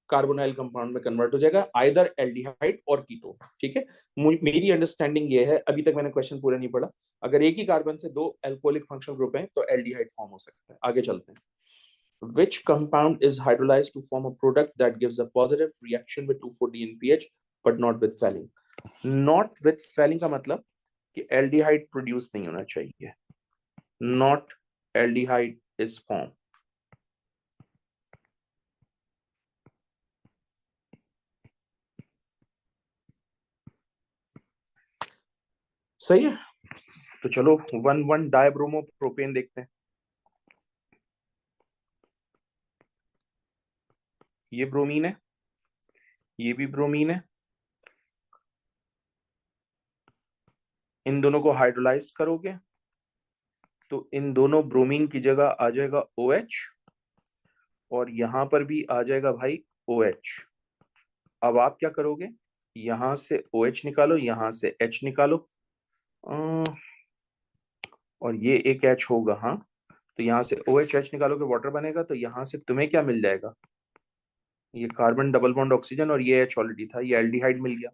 कार्बोनाइल कंपाउंड में कन्वर्ट हो जाएगा, आइदर एल्डिहाइड और कीटोन, ठीक है। मेरी अंडरस्टैंडिंग ये है, अभी तक मैंने क्वेश्चन पूरा नहीं पढ़ा, अगर एक ही कार्बन से दो एल्कोहलिक फंक्शनल ग्रुप हैं तो एल्डिहाइड फॉर्म हो सकता है। आगे चलते हैं। Which compound is hydrolyzed to form a product that gives a positive reaction with 2,4-DNPH but not with phthalate? Not with phthalate का मतलब कि एल्डिहाइड प्रोड्यूस नहीं होना चाहिए, नॉट एल्डिहाइड इज फॉर्म, सही है। तो चलो 1,1 डायब्रोमो प्रोपेन देखते हैं। ये ब्रोमीन है, ये भी ब्रोमीन है, इन दोनों को हाइड्रोलाइज करोगे तो इन दोनों ब्रोमीन की जगह आ जाएगा OH और यहां पर भी आ जाएगा भाई OH। अब आप क्या करोगे, यहां से OH निकालो, यहां से H निकालो, और ये एक H होगा, हाँ। तो यहाँ से OH निकालोगे, वाटर बनेगा, तो यहाँ से तुम्हें क्या मिल जाएगा, ये कार्बन डबल बॉन्ड ऑक्सीजन, और ये H ऑलरेडी था, ये एल्डिहाइड मिल गया।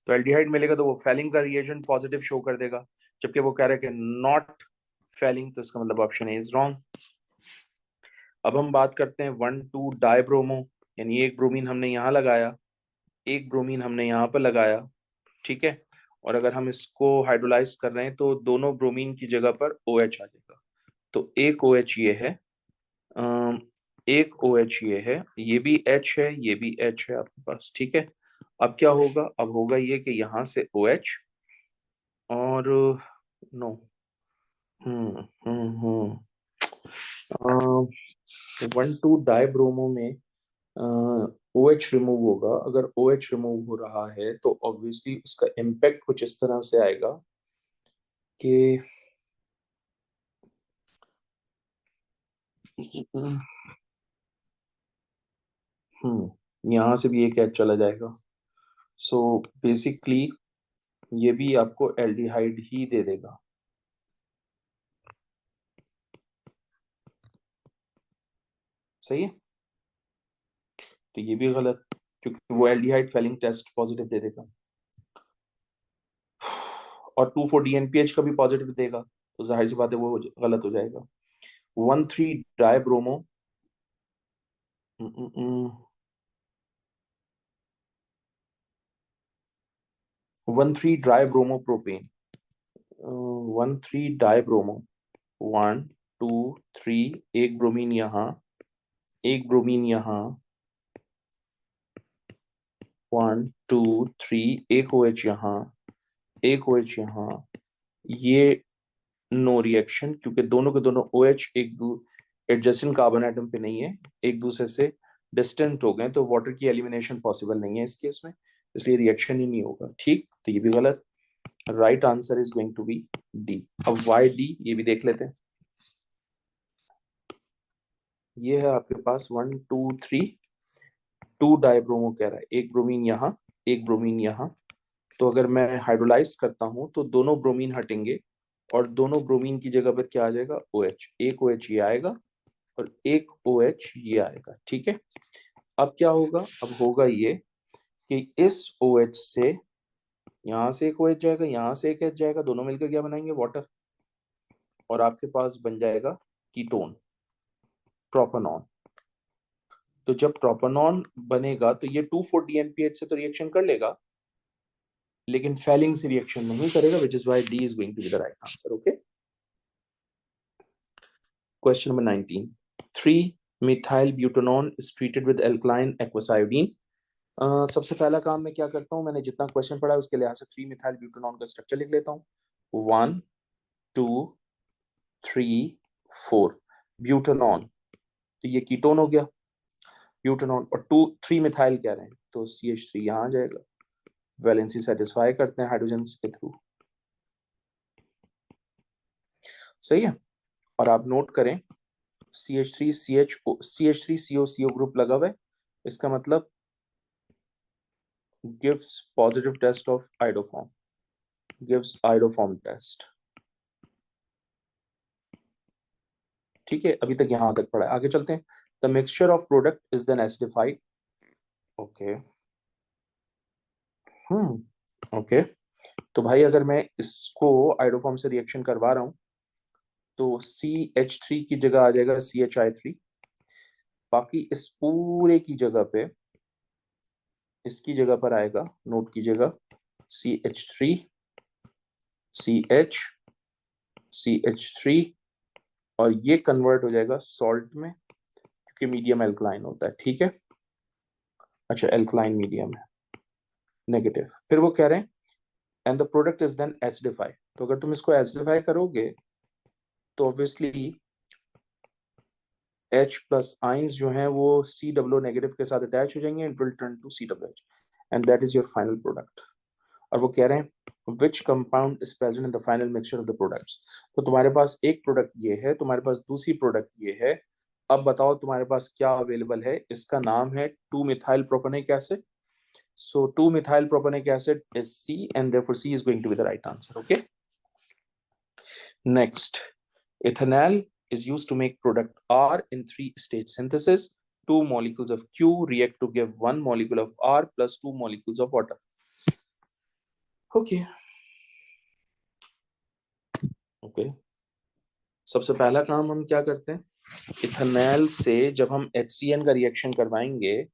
तो एल्डिहाइड मिलेगा तो वो फेलिंग का रिएजेंट पॉजिटिव शो कर देगा, जबकि वो कह रहा है कि नॉट फेलिंग, तो इसका मतलब ऑप्शन ए इज रॉन्ग। अब हम बात करते हैं 1,2 डाइब्रोमो, यानी एक ब्रोमीन हमने यहाँ लगाया, एक ब्रोमीन हमने यहाँ पर लगाया, ठीक है। और अगर हम इसको हाइड्रोलाइज कर रहे हैं तो दोनों ब्रोमीन की जगह पर OH आ जाएगा। तो एक OH ये है, अम, एक OH ये है, ये भी H है, ये भी H है आपके पास, ठीक है। अब क्या होगा, अब होगा ये कि यहाँ से OH, और नो, हम्म 1,2 डाइब्रोमो में OH रिमूव होगा। अगर OH रिमूव हो रहा है तो ऑब्वियसली उसका इम्पैक्ट कुछ इस तरह से आएगा कि यहाँ से भी एक H चला जाएगा। सो बेसिकली ये भी आपको एल्डिहाइड ही दे देगा, सही है। तो ये भी गलत, क्योंकि वो एल्डिहाइड फेलिंग टेस्ट पॉजिटिव दे देगा, और 2,4-DNPH का भी पॉजिटिव देगा, तो जाहिर सी बात है वो गलत हो जाएगा। 1,3 डाइब्रोमो, 1,3 डाइब्रोमो प्रोपेन, 1,3 डाइब्रोमो, 1, 2, 3, एक ब्रोमीन यहाँ, एक ब्रोमीन यहाँ, 1, 2, 3, एक OH यहाँ, एक OH यहाँ, ये नो रिएक्शन, क्योंकि दोनों के दोनों OH एक एडजेसेंट कार्बन एटम पे नहीं है, एक दूसरे से डिस्टेंट हो गए, तो वाटर की एलिमिनेशन पॉसिबल नहीं है इस केस में, इसलिए रिएक्शन ही नहीं होगा, ठीक। तो ये भी गलत, right answer is going to be D. अब वाई डी ये भी देख लेते हैं। ये है आपके पास 1, 2, 3, 2 डाइब्रोमो कह रहा है, एक ब्रोमीन यहाँ, एक ब्रोमीन यहाँ। तो अगर मैं हाइड्रोलाइज करता हूं तो दोनों ब्रोमीन हटेंगे, और दोनों ब्रोमीन की जगह पर क्या आ जाएगा, OH, एक OH ये आएगा, और एक OH ये आएगा, ठीक है। अब क्या होगा, अब होगा ये कि इस OH से यहाँ से एक OH जाएगा, यहाँ से एक H जाएगा, दोनों मिलकर क्या बनाएंगे, वाटर, और आपके पास बन जाएगा कीटोन, प्रोपेनॉन। तो जब प्रोपेनॉन बनेगा तो ये 2,4-DNPH से तो रिएक्शन कर लेगा, लेकिन फेलिंग से रिएक्शन नहीं करेगा, which is why D is going to be the right answer. Okay, question number 19, 3 methyl butanone is treated with alkaline aquacidine. सबसे पहला काम मैं क्या करता हूँ, मैंने जितना क्वेश्चन पढ़ा है उसके लिहाज से 3 मिथाइल ब्यूटानॉन का स्ट्रक्चर लिख लेता हूँ। 1, 2, 3, 4 ब्यूटानॉन, तो ये कीटोन हो गया ब्यूटानॉन, और 3 मिथाइल कह रहे हैं, तो CH3 यहाँ आ जाएगा, वैलेंसी सेटिस्फाई करते हैं हाइड्रोजन के थ्रू, सही है। और आप नोट करें, CH3CO ग्रुप लगा हुआ है, इसका मतलब gives positive test of iodoform, gives iodoform test, ठीक है। अभी तक यहां तक पढ़ा है, आगे चलते हैं। The mixture of product is then acidified, okay, okay. तो भाई अगर मैं इसको आयोडोफॉर्म से रिएक्शन करवा रहा हूं तो CH3 की जगह आ जाएगा CHI3, बाकी इस पूरे की जगह पे, इसकी जगह पर आएगा, नोट कीजिएगा, CH3, CH3, और ये कन्वर्ट हो जाएगा सॉल्ट में, क्योंकि मीडियम एल्कलाइन होता है, ठीक है। अच्छा, एल्कलाइन मीडियम है, नेगेटिव। फिर वो कह रहे हैं and the product is then acidify, तो अगर तुम इसको एसिडिफाई करोगे तो ऑब्वियसली H प्लस आइंस जो हैं वो COO नेगेटिव के साथ अटैच हो जाएंगे, it will turn to COH, and that is your final product. और वो कह रहे हैं which compound is present in the final mixture of the products. तो तुम्हारे पास एक प्रोडक्ट ये है, तुम्हारे पास दूसरी प्रोडक्ट ये है, अब बताओ तुम्हारे पास क्या अवेलेबल है। इसका नाम है 2 methyl propanoic acid, So 2-methyl propanoic acid is C, and therefore C is going to be the right answer. Okay. Next, ethanol is used to make product R in 3-stage synthesis. 2 molecules of Q react to give 1 molecule of R plus 2 molecules of water. Okay. Okay. सबसे पहला काम हम क्या करते हैं, ethanol से जब हम HCN का रिएक्शन करवाएंगे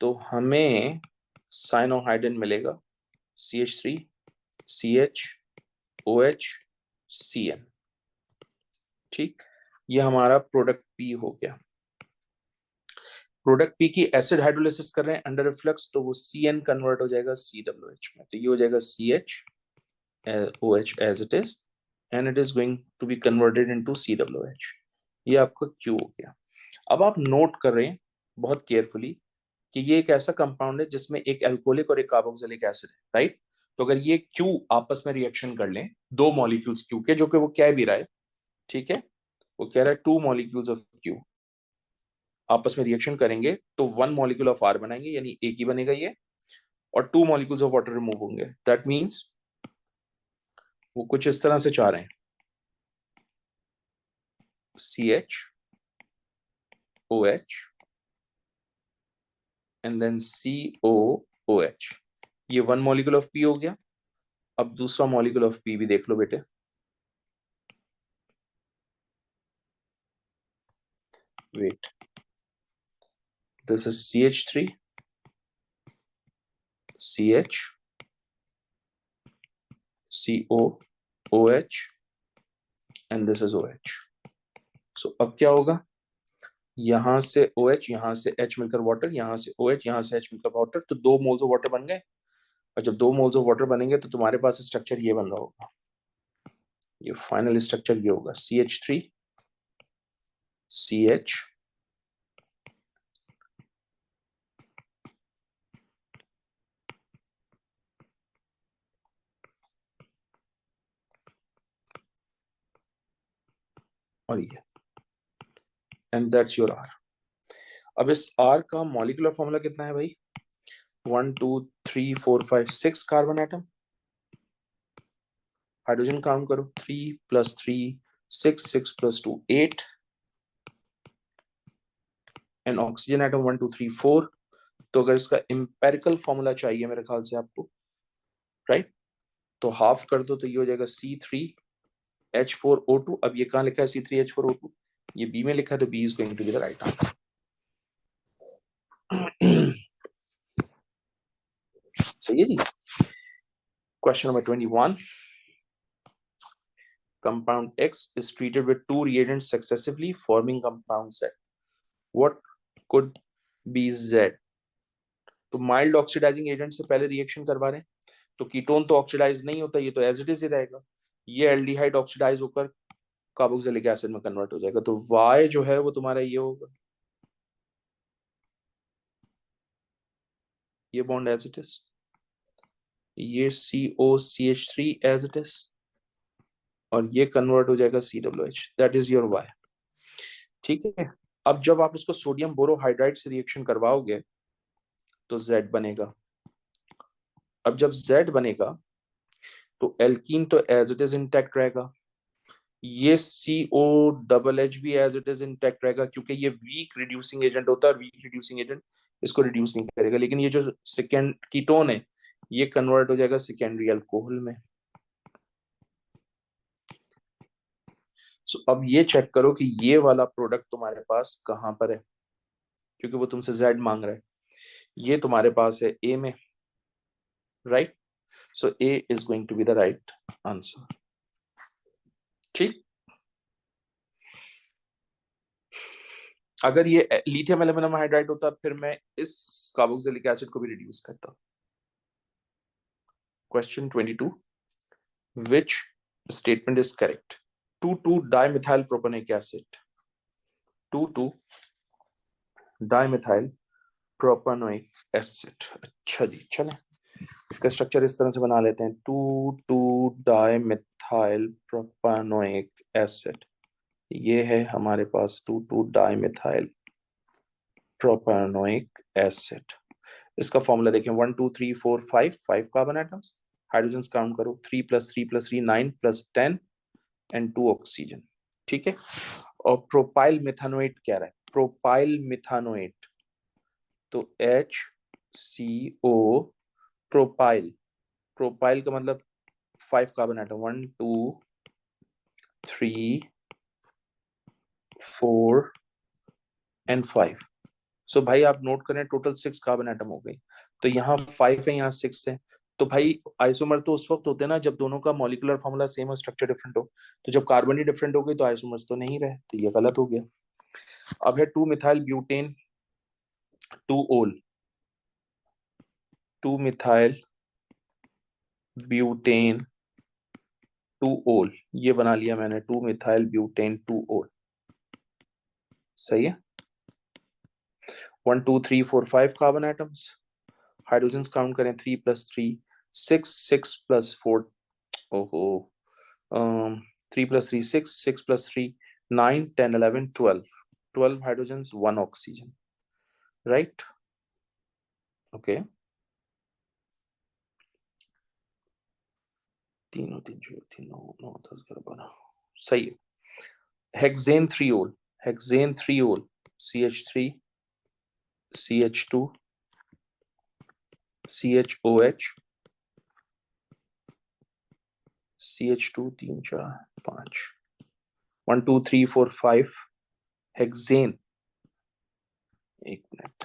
तो हमें साइनोहाइड्रिन मिलेगा, CH3 CH OH CN. ठीक, ये हमारा प्रोडक्ट P हो गया. प्रोडक्ट P की एसिड हाइड्रोलिसिस कर रहे हैं अंडर रिफ्लक्स, तो वो CN कन्वर्ट हो जाएगा COH में, तो ये हो जाएगा CHOH as it is, and it is going to be converted into COH. ये आपका Q हो गया. अब आप नोट कर रहे हैं बहुत केयरफुली कि ये एक ऐसा कंपाउंड है जिसमें एक अल्कोहलिक और एक कार्बोक्सिलिक एसिड है, राइट. तो अगर ये Q आपस में रिएक्शन कर लें, दो मॉलिक्यूल्स Q के, जो कि वो कह भी रहा है, ठीक है, वो कह रहा है 2 मॉलिक्यूल्स ऑफ Q आपस में रिएक्शन करेंगे तो 1 मॉलिक्यूल ऑफ R बनाएंगे, यानी एक ही बनेगा ये, और 2 मॉलिक्यूल्स ऑफ वाटर रिमूव होंगे. दैट मींस वो कुछ इस तरह से चाह रहे हैं, CHOH एंड देन COOH. ये 1 मॉलिक्यूल ऑफ P हो गया. अब दूसरा मॉलिक्यूल ऑफ P भी देख लो बेटे. Wait, this is CH3 CH COOH and this is OH. So अब क्या होगा, यहां से OH, यहां से H मिलकर वाटर, यहां से OH, यहां से H मिलकर वाटर, तो 2 मोल्स ऑफ वाटर बन गए. और जब 2 मोल्स ऑफ वाटर बनेंगे तो तुम्हारे पास स्ट्रक्चर ये बन रहा होगा, ये फाइनल स्ट्रक्चर ये होगा CH3 CH और ये, एंड दैट्स योर R. अब इस R का मॉलिक्यूलर फॉर्मूला कितना है भाई, 1 2 3 4 5 6 कार्बन एटम. हाइड्रोजन काउंट करो, 3 + 3 6, 6 + 2 8, एंड ऑक्सीजन एटम 1 2 3 4. तो अगर इसका इंपेरिकल फॉर्मूला चाहिए मेरे ख्याल से आपको, राइट, तो हाफ कर दो तो ये हो जाएगा C3H4O2. अब ये कहाँ लिखा है C3H4O2, ये बी में लिखा है, तो B is going to be the right answer. सही है जी. Question number 21. Compound X is treated with 2 reagents successively forming compound Z. What could be Z? तो माइल्ड ऑक्सीडाइजिंग एजेंट से पहले रिएक्शन करवा रहे हैं, तो कीटोन तो ऑक्सीडाइज नहीं होता, ये तो एज इट इज ही रहेगा. ये एल्डिहाइड ऑक्सीडाइज होकर कार्बोक्सिलिक एसिड में कन्वर्ट हो जाएगा, तो Y जो है वो तुम्हारा ये होगा, ये बॉन्ड एज इट इज, ये COCH3 एज इट इज, और ये कन्वर्ट हो जाएगा COH. That is your Y. ठीक है. अब जब आप इसको सोडियम बोरोहाइड्राइड से रिएक्शन करवाओगे तो Z बनेगा. अब जब Z बनेगा तो एल्कीन तो एज इट इज इंटैक्ट रहेगा, ये COH भी एज इट इज इंटैक्ट रहेगा, क्योंकि ये वीक रिड्यूसिंग एजेंट होता है, और वीक रिड्यूसिंग एजेंट इसको रिड्यूस नहीं करेगा. लेकिन ये जो सेकेंड कीटोन है ये कन्वर्ट हो जाएगा सेकेंडरी अल्कोहल में. सो अब ये चेक करो कि ये वाला प्रोडक्ट तुम्हारे पास कहां पर है, क्योंकि वो तुमसे Z मांग रहा है. ये तुम्हारे पास है A में, right. So A is going to be the right answer. ठीक. अगर ये लिथियम एल्यूमिनियम हाइड्राइड होता फिर मैं इस कार्बोक्सिलिक एसिड को भी रिड्यूस करता. Question 22. Which statement is correct? 2,2-dimethyl propanoic acid. 2,2-dimethyl propanoic acid. अच्छा जी, चलें इसका स्ट्रक्चर इस तरह से बना लेते हैं. 2,2-dimethyl propanoic acid. ये है हमारे पास 2,2-dimethyl propanoic acid. इसका फॉर्मूला देखें 1 2 3 4 5 कार्बन एटम्स, हाइड्रोजन काउंट करो 3 + 3 + 3 9 + 10 एंड 2 ऑक्सीजन। ठीक है, और प्रोपाइल मिथानोएट कह रहा है, प्रोपाइल मिथानोएट, तो HCO प्रोपाइल, प्रोपाइल का मतलब 5 कार्बन एटम 1 2 3 4 एंड 5। सो भाई आप नोट करें टोटल 6 कार्बन एटम हो गई, तो यहाँ 5 है यहाँ 6 है। तो भाई आइसोमर तो उस वक्त होते हैं ना जब दोनों का मॉलिक्यूलर फॉर्मूला सेम और स्ट्रक्चर डिफरेंट हो, तो जब कार्बन ही डिफरेंट हो गई तो आइसोमर्स तो नहीं रहे, तो ये गलत हो गया। अब है 2 मिथाइल ब्यूटेन 2 ओल, 2 मिथाइल ब्यूटेन 2 ओल, ये बना लिया मैंने 2 मिथाइल ब्यूटेन 2 ओल, सही है। 1 2 3 4 5 कार्बन एटम्स, हाइड्रोजन काउंट करें 3 + 3 6 6 + 4, ओहो 3 + 3 6 6 + 3 9 10 11 12 हाइड्रोजन 1 ऑक्सीजन, राइट। ओके, तीनों 3 3 9 9 10 11 12, सही है। हेक्सेन 3 ओल, हेक्सेन 3 ओल CH3 CH2 CHOH CH2 3 4 5 1 2 3 4 5 hexane, एक minute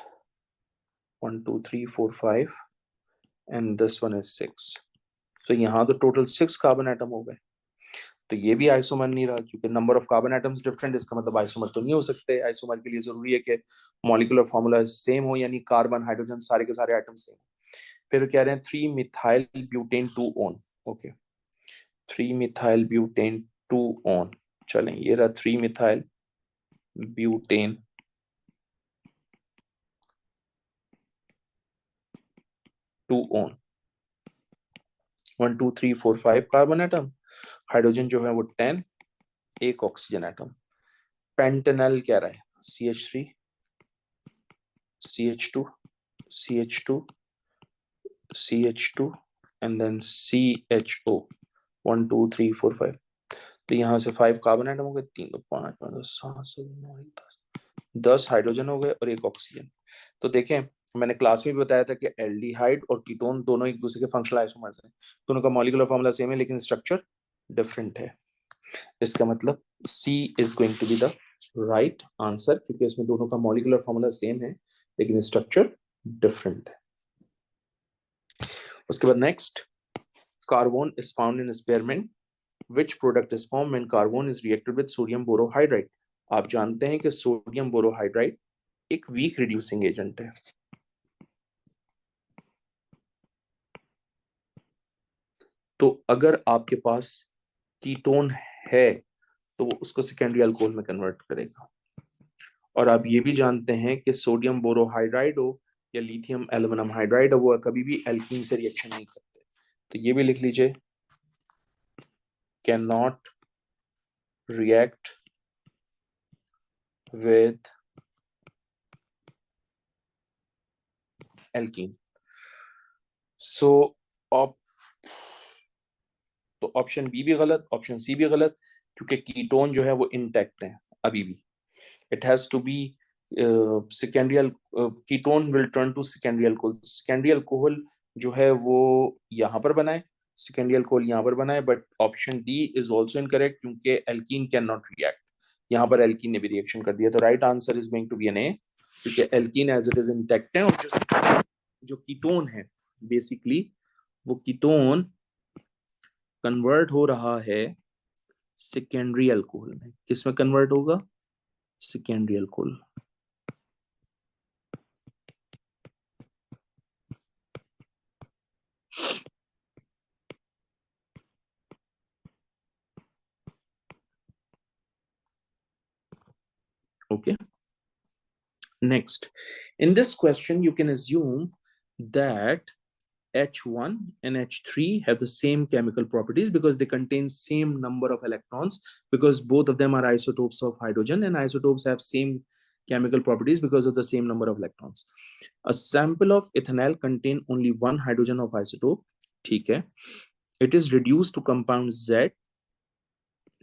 1 2 3 4 5 and this one is 6, तो यहाँ तो टोटल 6 कार्बन एटम हो गए, तो ये भी आइसोमर नहीं रहा क्योंकि number of carbon atoms different, इसका मतलब आइसोमर तो नहीं हो सकते। आइसोमर के लिए जरूरी है कि मॉलिक्यूलर फॉर्मूला सेम हो, यानी कार्बन हाइड्रोजन सारे के सारे एटम सेम। फिर कह रहे हैं 3 methyl butane 2 own, okay 3 methyl butane 2 own, चलें ये रहा 3 methyl butane 2 own, 1 2 3 4 5 carbon atom, hydrogen जो है वो 10, एक ऑक्सीजन एटम। पेंटेनल कह रहा है CH3 CH2 CH2 CH2 and then CHO 1 2 3 4 5, तो यहाँ से 5 कार्बन एटम हो गए, 3 2 5 5 7 7 9 10 हाइड्रोजन हो गए और एक ऑक्सीजन। तो देखें मैंने क्लास में भी बताया था कि एल्डिहाइड और कीटोन दोनों एक दूसरे के फंक्शनल आइसोमर्स हैं, दोनों का मॉलिक्यूलर फॉर्मूला सेम है लेकिन स्ट्रक्चर डिफरेंट है। इसका मतलब C is going to be the right answer, क्योंकि इसमें दोनों का मॉलिक्यूलर फॉर्मूला सेम है लेकिन स्ट्रक्चर डिफरेंट है। उसके बाद next, carbon is found in spearmint, which product is formed when carbon is reacted with sodium borohydride। आप जानते हैं कि सोडियम बोरोहाइड्राइड एक वीक रिड्यूसिंग एजेंट है, तो अगर आपके पास कीटोन है तो वो उसको सेकेंडरी अल्कोहल में कन्वर्ट करेगा। और आप ये भी जानते हैं कि सोडियम बोरोहाइड्राइड हो या लिथियम एल्यूमिनियम हाइड्राइड हो वो कभी भी एल्कीन से रिएक्शन नहीं करते, तो ये भी लिख लीजिए, can not react with alkene. So तो ऑप्शन बी भी गलत, ऑप्शन सी भी गलत, क्योंकि कीटोन जो है वो इंटैक्ट है अभी भी। It has to be secondary, ketone will turn to secondary alcohol, secondary alcohol जो है वो यहाँ पर बनाए, सेकेंडरी अल्कोहल यहाँ पर बनाए, but option D is also incorrect क्योंकि एल्कीन कैन नॉट रिएक्ट, यहाँ पर एल्कीन ने भी रिएक्शन कर दिया, तो right answer is going to be N A, क्योंकि alkene as it is intact है, और जो कीटोन है बेसिकली वो कीटोन कन्वर्ट हो रहा है सेकेंडरी अल्कोहल में। किस में कन्वर्ट होगा? Secondary alcohol. Okay, next, in this question you can assume that H1 and H3 have the same chemical properties because they contain same number of electrons, because both of them are isotopes of hydrogen and isotopes have same chemical properties because of the same number of electrons. A sample of ethanol contain only one hydrogen of isotope. ठीक है. It is reduced to compound Z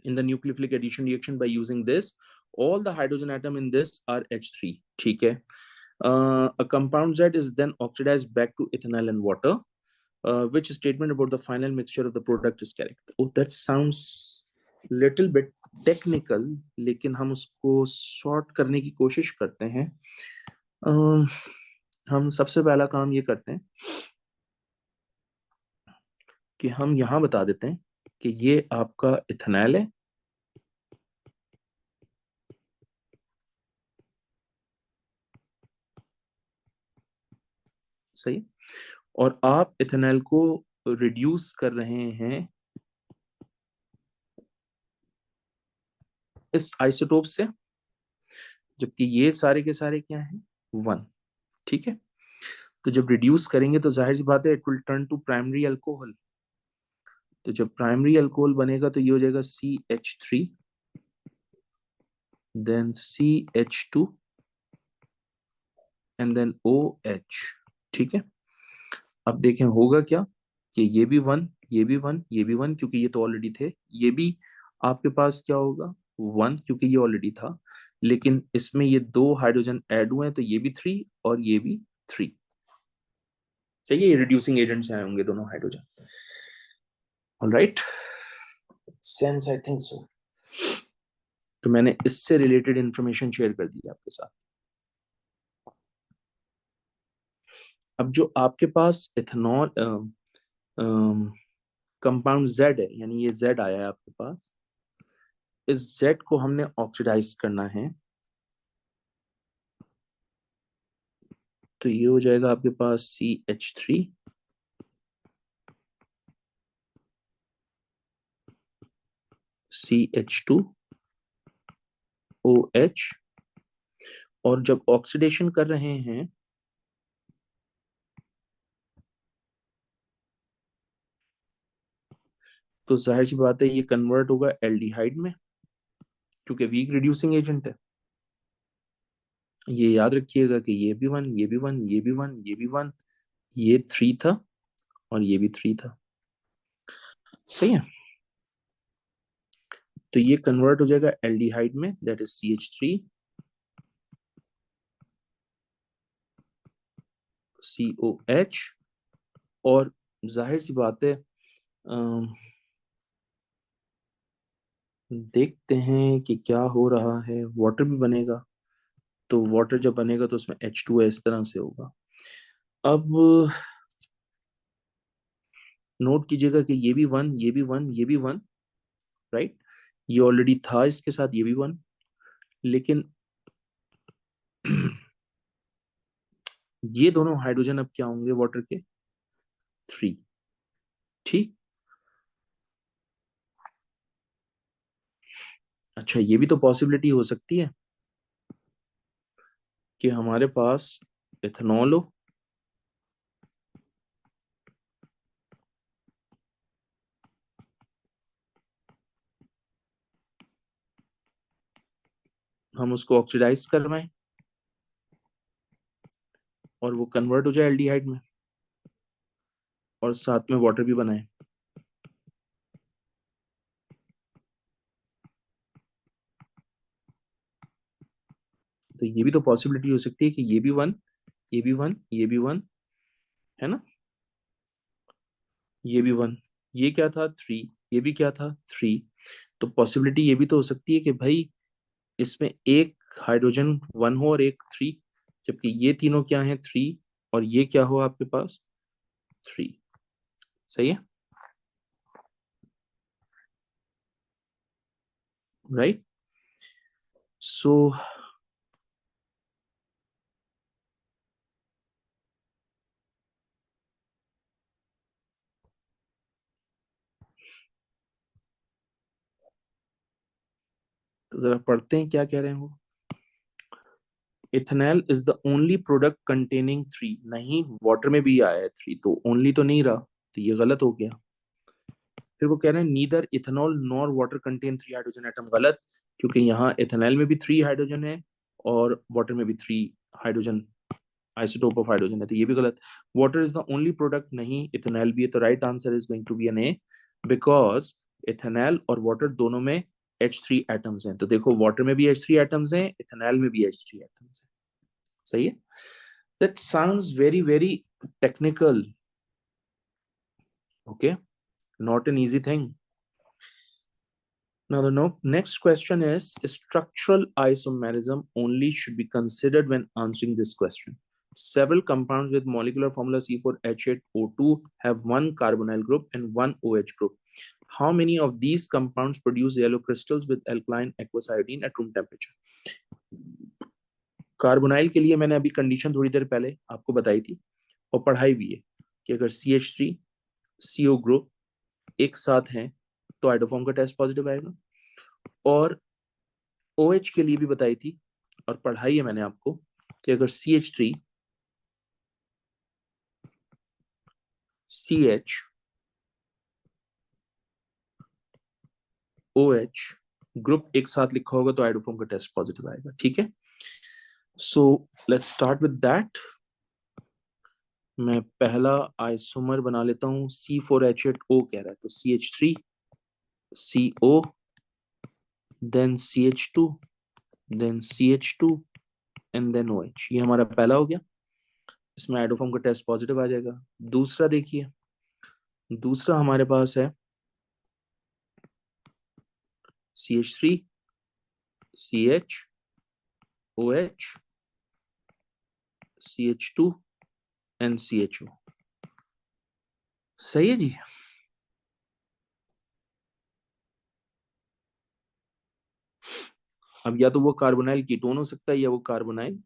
in the nucleophilic addition reaction by using this. All the hydrogen atom in this are H3. ठीक है. A compound Z is then oxidized back to ethanol and water. Which statement about the final mixture of the product is correct? Oh, that sounds little bit technical, लेकिन हम उसको sort करने की कोशिश करते हैं. हम सबसे पहला काम ये करते हैं कि हम यहाँ बता देते हैं कि ये आपका इथेनॉल है. सही. और आप इथेनॉल को रिड्यूस कर रहे हैं इस आइसोटोप से, जबकि ये सारे के सारे क्या हैं? 1. ठीक है. तो जब रिड्यूस करेंगे तो जाहिर सी बात है it will turn to primary alcohol. तो जब प्राइमरी अल्कोहल बनेगा तो ये हो जाएगा CH3, then CH2 and then OH. ठीक है. अब देखें होगा क्या कि ये भी 1, ये भी 1, ये भी 1, क्योंकि ये तो ऑलरेडी थे. ये भी आपके पास क्या होगा? 1, क्योंकि ये ऑलरेडी था. लेकिन इसमें ये 2 हाइड्रोजन ऐड हुए हैं तो ये भी 3 और ये भी 3. सही है. ये रिड्यूसिंग एजेंट से आए होंगे दोनों hydrogen. Alright. Sense I think so. तो मैंने इससे रिलेटेड इंफॉर्मेशन शेयर कर दी आपके साथ. अब जो आपके पास इथेनॉल कंपाउंड Z है, यानी ये Z आया है आपके पास, इस Z को हमने ऑक्सीडाइज करना है. तो ये हो जाएगा आपके पास CH3, CH2, OH. और जब ऑक्सीडेशन कर रहे हैं तो जाहिर सी बात है ये कन्वर्ट होगा एल्डिहाइड में, क्योंकि वीक रिड्यूसिंग एजेंट है. ये याद रखिएगा कि ये भी 1, ये भी 1, ये भी 1, ये भी 1, ये 3 था और ये भी 3 था. सही है. तो ये कन्वर्ट हो जाएगा एल्डिहाइड में, दैट इज CH3, COH. और जाहिर सी बात है देखते हैं कि क्या हो रहा है. वाटर भी बनेगा. तो वाटर जब बनेगा तो उसमें H2 इस तरह से होगा. अब नोट कीजिएगा कि ये भी 1, ये भी 1, ये भी 1, राइट. ये ऑलरेडी था, इसके साथ ये भी 1. लेकिन ये दोनों हाइड्रोजन अब क्या होंगे वाटर के? 3. ठीक. अच्छा, ये भी तो पॉसिबिलिटी हो सकती है कि हमारे पास इथेनॉल हो, हम उसको ऑक्सीडाइज करवाएं और वो कन्वर्ट हो जाए एल्डिहाइड में, और साथ में वाटर भी बनाएं. तो ये भी तो पॉसिबिलिटी हो सकती है कि ये भी 1, ये भी 1, ये भी 1, है ना. ये भी 1, ये क्या था? 3, ये भी क्या था? 3. तो पॉसिबिलिटी ये भी तो हो सकती है कि भाई इसमें एक हाइड्रोजन 1 हो और एक 3, जबकि ये तीनों क्या हैं? 3. और ये क्या हो आपके पास? 3. सही है. राइट. सो तो जरा पढ़ते हैं क्या कह रहे हैं वो. Ethanol is the only product containing 3. नहीं, वाटर में भी आया है 3, तो ओनली तो नहीं रहा, तो ये गलत हो गया. फिर वो कह रहे हैं neither ethanol nor water contain 3 hydrogen atom. गलत, क्योंकि यहाँ इथेनॉल में भी 3 हाइड्रोजन है और वाटर में भी 3 हाइड्रोजन आइसोटोप ऑफ हाइड्रोजन है, तो ये भी गलत। Water is the only product, नहीं, इथेनॉल भी है, तो right answer is going to be N A, because ethanol और वाटर दोनों में H3 एटम्स हैं। तो देखो वाटर में भी H3 एटम्स हैं, इथेनॉल में भी H3 एटम्स हैं। सही है। That sounds very very technical, okay, not an easy thing. Now the next question is structural isomerism only should be considered when answering this question. Several compounds with molecular formula C4H8O2 have one carbonyl group and one OH group. How many of these compounds produce yellow crystals with alkaline aqueous iodine at room temperature? Carbonyl के लिए मैंने अभी condition थोड़ी देर पहले आपको बताई थी और पढ़ाई भी है कि अगर CH3 CO ग्रुप एक साथ हैं तो आइडोफॉर्म का टेस्ट पॉजिटिव आएगा, और OH के लिए भी बताई थी और पढ़ाई है मैंने आपको कि अगर CH3 CH OH ग्रुप एक साथ लिखा होगा तो आइडोफॉर्म का टेस्ट पॉजिटिव आएगा। ठीक है, so let's start with that. मैं पहला आइसोमर बना लेता हूं, C4H8O कह रहा है, तो CH3 CO then CH2 then CH2 and then OH, ये हमारा पहला हो गया, इसमें आइडोफॉर्म का टेस्ट पॉजिटिव आ जाएगा। दूसरा देखिए, दूसरा हमारे पास है CH3 CH OH CH2 and CHO। सही है जी। अब या तो वो कार्बोनाइल कीटोन हो सकता है या वो कार्बोनाइल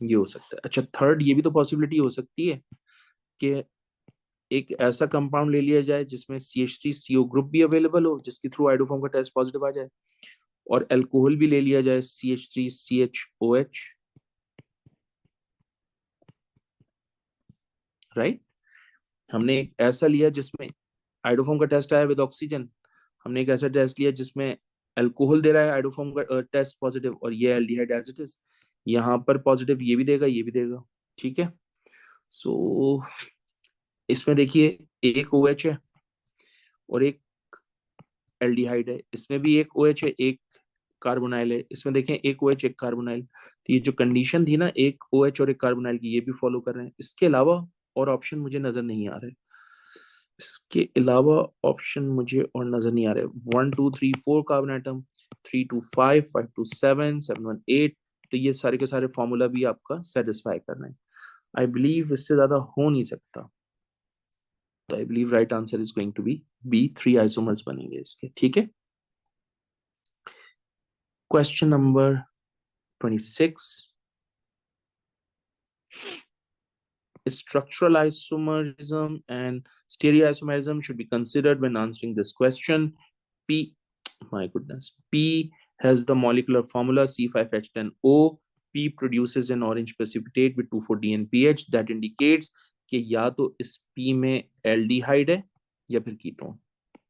ये हो सकता है। अच्छा, थर्ड ये भी तो पॉसिबिलिटी हो सकती है कि एक ऐसा कंपाउंड ले लिया जाए जिसमें CH3 CO ग्रुप भी अवेलेबल हो, जिसके थ्रू आइडोफॉर्म का टेस्ट पॉजिटिव आ जाए, और अल्कोहल भी ले लिया जाए CH3 CHOH, राइट। हमने एक ऐसा लिया जिसमें आइडोफॉर्म का टेस्ट आया विद ऑक्सीजन, हमने एक ऐसा टेस्ट लिया जिसमें अल्कोहल दे रहा है आइडोफॉर्म का टेस्ट पॉजिटिव, और ये एल्डिहाइड एज इट इज, यहाँ पर पॉजिटिव ये भी देगा ये भी देगा। ठीक है, सो इसमें देखिए एक OH है और एक एल्डिहाइड है, इसमें भी एक OH है एक कार्बोनाइल है, इसमें देखें एक OH एक कार्बोनाइल, तो ये जो कंडीशन थी ना एक OH और एक कार्बोनाइल की, ये भी फॉलो कर रहे हैं। इसके अलावा और ऑप्शन मुझे नजर नहीं आ रहे, इसके अलावा ऑप्शन मुझे और नजर नहीं आ रहे। 1 2 3 4 कार्बन आइटम, 3 2 5 5 2 7 7 1 8, तो ये सारे के सारे फॉर्मूला भी आपका सेटिस्फाई कर रहे हैं। आई बिलीव इससे ज्यादा हो नहीं सकता, तो I believe right answer is going to be B, 3 isomers बनेंगे इसके। ठीक है, question number 26, structural isomerism and stereoisomerism should be considered when answering this question. P, my goodness, P has the molecular formula C5H10O. P produces an orange precipitate with 2,4-DNPH that indicates कि या तो इस P में aldehyde है या फिर ketone,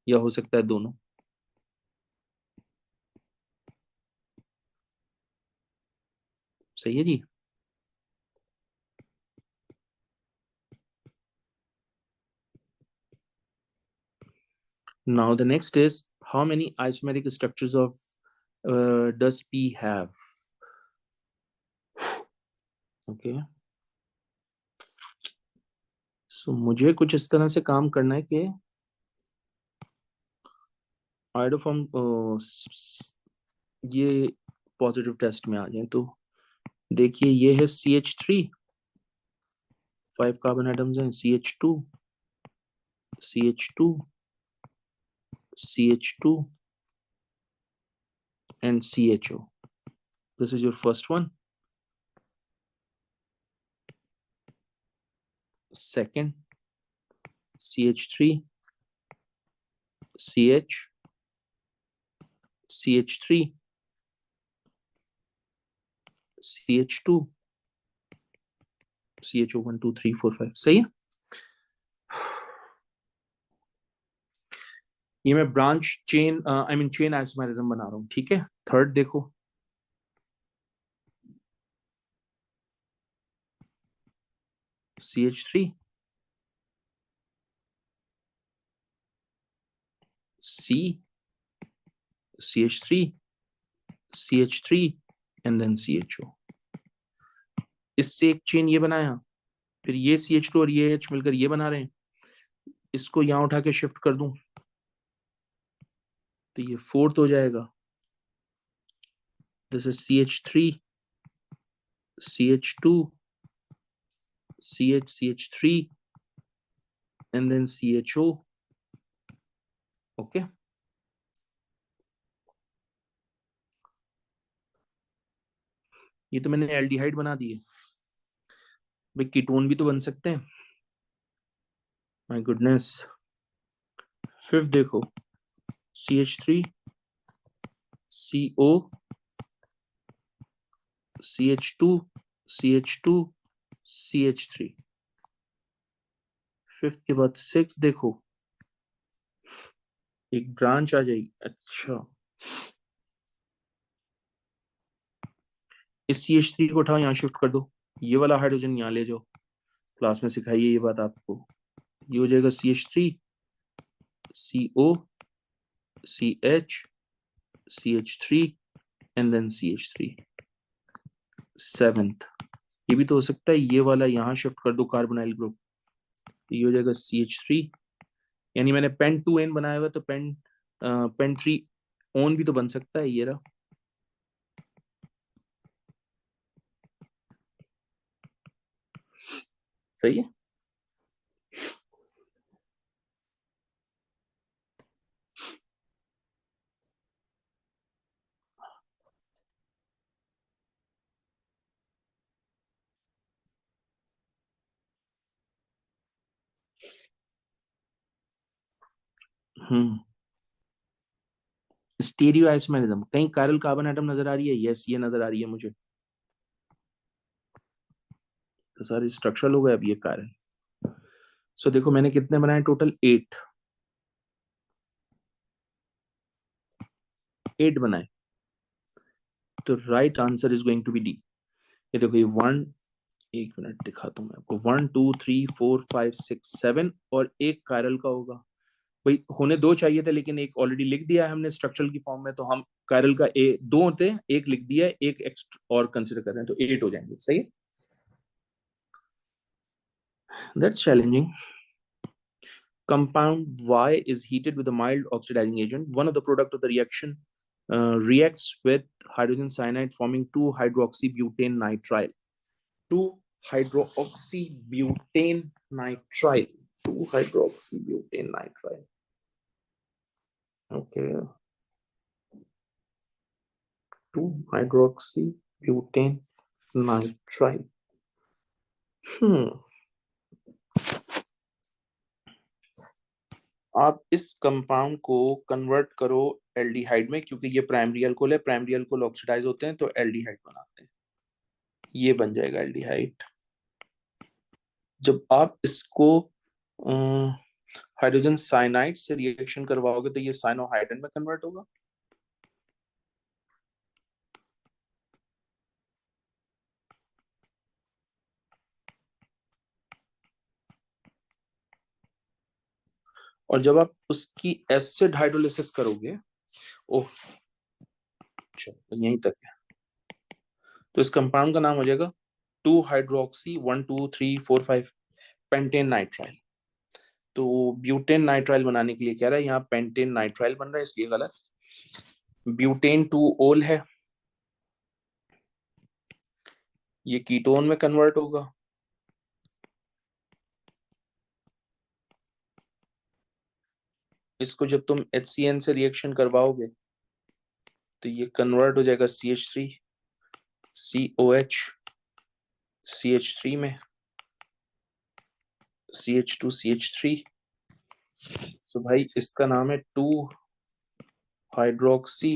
या हो सकता है दोनों। सही है जी। Now the next is how many isomeric structures of does P have? Okay. So मुझे कुछ इस तरह से काम करना है कि आइडोफॉर्म ये पॉजिटिव टेस्ट में आ जाए। तो देखिए ये है CH3, 5 कार्बन एटम्स हैं, CH2 CH2 CH2 and CHO. This is your first one. Second, CH3 CH CH3 CH2 CHO 1 2 3 4 5। सही है, ये मैं branch chain I mean chain isomerism बना रहा हूं। ठीक है, थर्ड देखो, CH3, C, CH3, CH3 and then CHO। इससे एक चेन ये बनाया, फिर ये CH2 और ये H मिलकर ये बना रहे हैं। इसको यहां उठा के शिफ्ट कर दूं तो ये फोर्थ हो जाएगा। This is CH3, CH2, CH3 and then CHO। Okay, ये तो मैंने एल्डिहाइड बना दिए। भाई कीटोन भी तो बन सकते हैं। My goodness. फिफ्थ देखो, CH3, CO, CH2, CH2, CH3। Fifth के बाद सिक्स देखो, एक ब्रांच आ जाएगी। अच्छा, इस CH3 को उठाओ, यहाँ शिफ्ट कर दो, ये वाला हाइड्रोजन यहाँ ले जाओ। क्लास में सिखाइए ये बात आपको। ये हो जाएगा CH3, CO, CH, CH3 and then CH3। Seventh, ये भी तो हो सकता है, ये वाला यहाँ शिफ्ट कर दो कार्बोनाइल ग्रुप, ये हो जाएगा CH3। यानी मैंने पेन 2N बनाया हुआ, तो पेन 3 ओन भी तो बन सकता है, ये रहा। सही है। स्टीरियो आइसोमेरिज्म, कहीं कायरल कार्बन एटम नजर आ रही है? यस, ये नजर आ रही है मुझे। तो सारे स्ट्रक्चरल हो गए अब ये कायरल। सो देखो मैंने कितने बनाए टोटल? 8, 8 बनाए। तो right answer is going to be D. ये देखो, ये 1, एक मिनट दिखाता हूँ मैं आपको। 1 2 3 4 5 6 7 और एक कायरल का होगा। भाई होने दो चाहिए थे, लेकिन एक ऑलरेडी लिख दिया है हमने स्ट्रक्चरल की फॉर्म में, तो हम कायरल का दो होते हैं, एक लिख दिया है, एक एक्स्ट्रा और कंसिडर कर रहे हैं, तो 8 हो जाएंगे। सही है। That's challenging. Compound Y is heated with a mild oxidizing agent. One of the product of the reaction reacts with hydrogen cyanide, forming 2-hydroxybutane nitrile. 2-hydroxybutane nitrile. 2-hydroxybutane nitrile. Okay. 2-hydroxybutane nitrile. आप इस compound को convert करो aldehyde में, क्योंकि ये primary alcohol है, primary alcohol oxidise होते हैं तो एल्डिहाइड बनाते हैं, ये बन जाएगा एल्डिहाइड। जब आप इसको हाइड्रोजन साइनाइड से रिएक्शन करवाओगे तो ये साइनोहाइड्रन में कन्वर्ट होगा। और जब आप उसकी एसिड हाइड्रोलिसिस करोगे, ओह चलो यहीं तक है, तो इस कंपाउंड का नाम हो जाएगा 2-हाइड्रोक्सी 1 2 3 4 5 पेंटेन नाइट्राइल। तो ब्यूटेन नाइट्राइल बनाने के लिए कह रहा है, यहाँ पेंटेन नाइट्राइल बन रहा है, इसलिए गलत। ब्यूटेन 2 ओल है, ये कीटोन में कन्वर्ट होगा। इसको जब तुम HCN से रिएक्शन करवाओगे तो ये कन्वर्ट हो जाएगा CH3, COH, CH3 में CH2, CH3। तो भाई इसका नाम है 2-हाइड्रोक्सी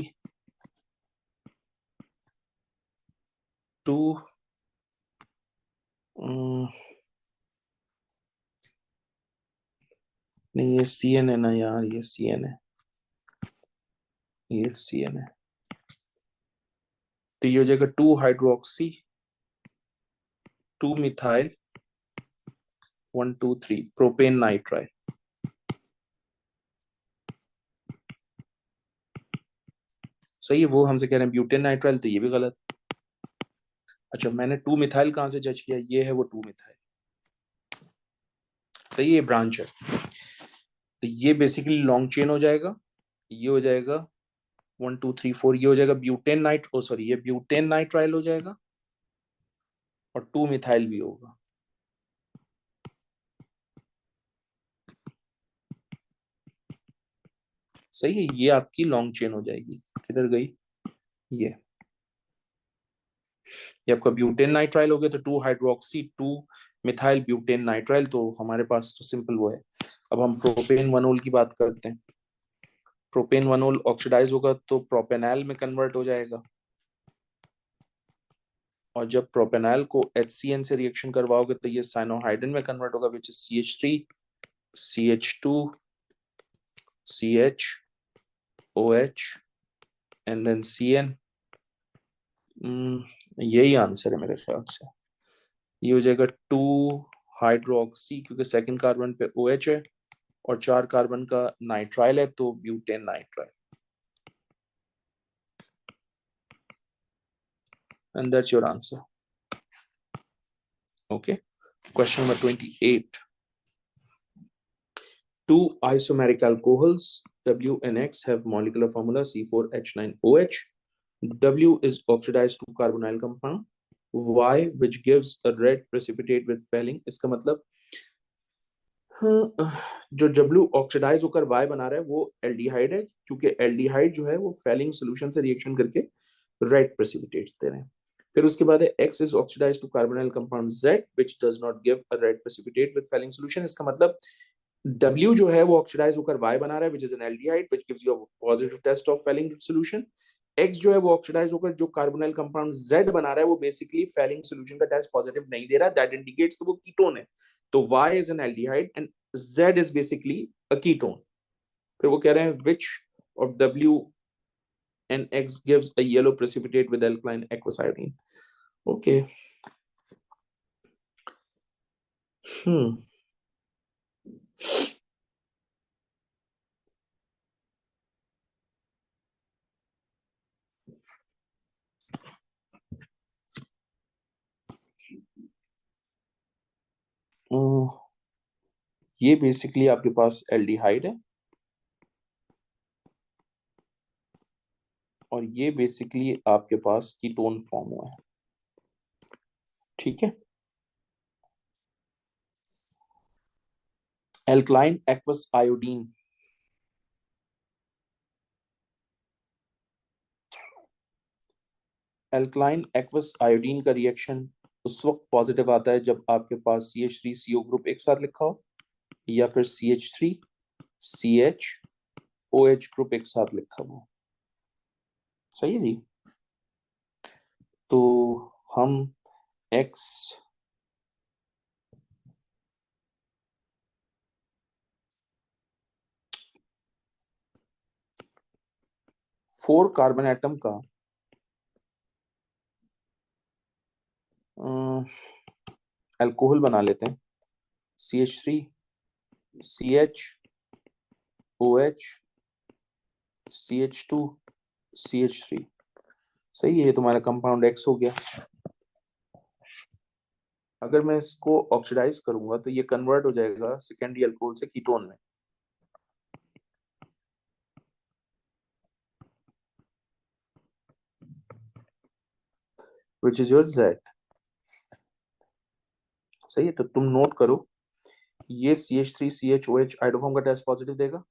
2 नहीं, ये CN है ना यार, ये CN है, ये CN है। तो ये हो जाएगा 2-हाइड्रोक्सी 2-मिथाइल 1 2 3 प्रोपेन नाइट्राइल। सही है, वो हमसे कह रहे हैं ब्यूटेन नाइट्राइल, तो ये भी गलत। अच्छा, मैंने 2 मिथाइल कहाँ से जज किया? ये है वो 2 मिथाइल। सही है, ब्रांच है। तो ये बेसिकली लॉन्ग चेन हो जाएगा, ये हो जाएगा 1 2 3 4, ये हो जाएगा ब्यूटेन नाइट, ओ सॉरी, ये ब्यूटेन नाइट्राइल हो जाएगा और 2 मिथाइल भी होगा। सही है, ये आपकी लॉन्ग चेन हो जाएगी। किधर गई ये आपका ब्यूटेन नाइट्राइल हो गया, तो 2 हाइड्रोक्सी 2 मिथाइल ब्यूटेन नाइट्राइल, तो हमारे पास तो सिंपल वो है। अब हम प्रोपेन वनोल की बात करते हैं। प्रोपेन वनोल ऑक्सीडाइज होगा तो प्रोपेनॉल में कन्वर्ट हो जाएगा, और जब प्रोपेनॉल को HCN से रिएक्शन करवाओगे तो ये साइनोहाइड्रिन में कन्वर्ट होगा, which is CH3 CH2 CH OH and then CN। यही आंसर है मेरे ख्याल से। ये हो जाएगा 2 हाइड्रोक्सी, क्योंकि सेकंड कार्बन पे OH है और 4 कार्बन का नाइट्राइल है, तो butane nitrile, and that's your answer. Okay, question number 28। Two isomeric alcohols, W and X, have molecular formula C4H9OH. W is oxidized to carbonyl compound Y, which gives a red precipitate with failing। इसका मतलब जो W oxidise होकर Y बना रहा है वो aldehyde है, क्योंकि एल्डिहाइड जो है वो फैलिंग सोल्यूशन से रिएक्शन करके रेड प्रेसिपिटेट्स दे रहे हैं। फिर उसके बाद है X is oxidized to carbonyl compound Z, which does not give a red precipitate with failing solution। इसका मतलब W जो है वो ऑक्सीडाइज होकर Y बना रहा है, which is an aldehyde, which gives you a positive test of failing solution। X जो है वो ऑक्सीडाइज होकर जो कार्बोनाइल कंपाउंड Z बना रहा है वो बेसिकली फैलिंग सॉल्यूशन का टेस्ट पॉजिटिव नहीं दे रहा, दैट इंडिकेट्स कि वो कीटोन है। तो Y is an aldehyde and Z is basically a ketone। फिर वो कह रहे हैं which of W and X gives a yellow precipitate with alkaline aquaciderine। Okay, hmm ये बेसिकली आपके पास एल्डिहाइड है और ये बेसिकली आपके पास कीटोन फॉर्म हुआ है। ठीक है, alkaline aqueous iodine. Alkaline aqueous iodine का रिएक्शन उस वक्त पॉजिटिव आता है जब आपके पास CH3CO ग्रुप एक साथ लिखा हो, या फिर CH3CHOH ग्रुप एक साथ लिखा हो। सही है जी। तो हम X 4 कार्बन एटम का अल्कोहल बना लेते हैं, CH3CHOH CH2CH3। सही है, ये तुम्हारा कंपाउंड X हो गया। अगर मैं इसको ऑक्सीडाइज करूंगा तो ये कन्वर्ट हो जाएगा सेकेंडरी अल्कोहल से कीटोन में, विच इज योर Z। सही है, तो तुम नोट करो, ये CH3CHOH आइडोफॉर्म का टेस्ट पॉजिटिव देगा,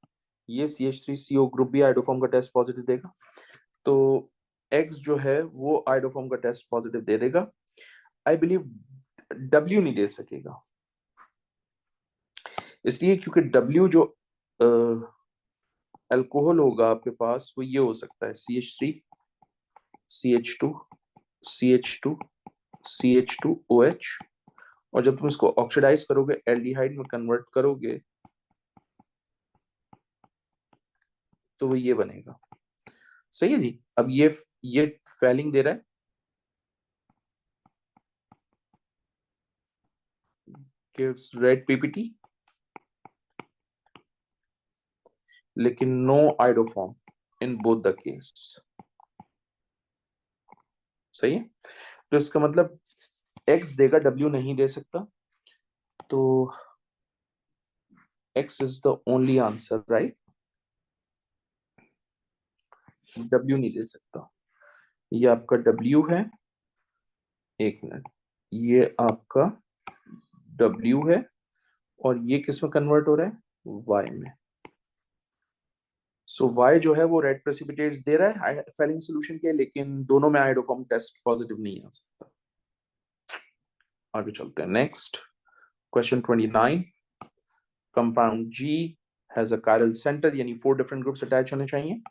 ये CH3CO ग्रुप भी आइडोफॉर्म का टेस्ट पॉजिटिव देगा, तो X जो है वो आइडोफॉर्म का टेस्ट पॉजिटिव दे देगा। आई बिलीव W नहीं दे सकेगा, इसलिए क्योंकि W जो अल्कोहल होगा आपके पास वो ये हो सकता है CH3CH2CH2OH, और जब तुम इसको ऑक्सीडाइज करोगे एल्डिहाइड में कन्वर्ट करोगे तो वो ये बनेगा। सही है जी। अब ये फैलिंग दे रहा है, gives red PPT, लेकिन no iodoform in both the case. सही है, तो इसका मतलब x देगा, w नहीं दे सकता, तो x is the only answer, right. w नहीं दे सकता, ये आपका w है, एक मिनट, ये आपका w है, और ये किस में कन्वर्ट हो रहा है, y में। सो y जो है वो रेड प्रेसिपिटेट्स दे रहा है फेलिंग सॉल्यूशन के, लेकिन दोनों में आइडोफॉर्म टेस्ट पॉजिटिव नहीं आ सकता। आगे चलते हैं, next question 29। Compound G has a chiral center, यानी 4 डिफरेंट ग्रुप्स अटैच होने चाहिए।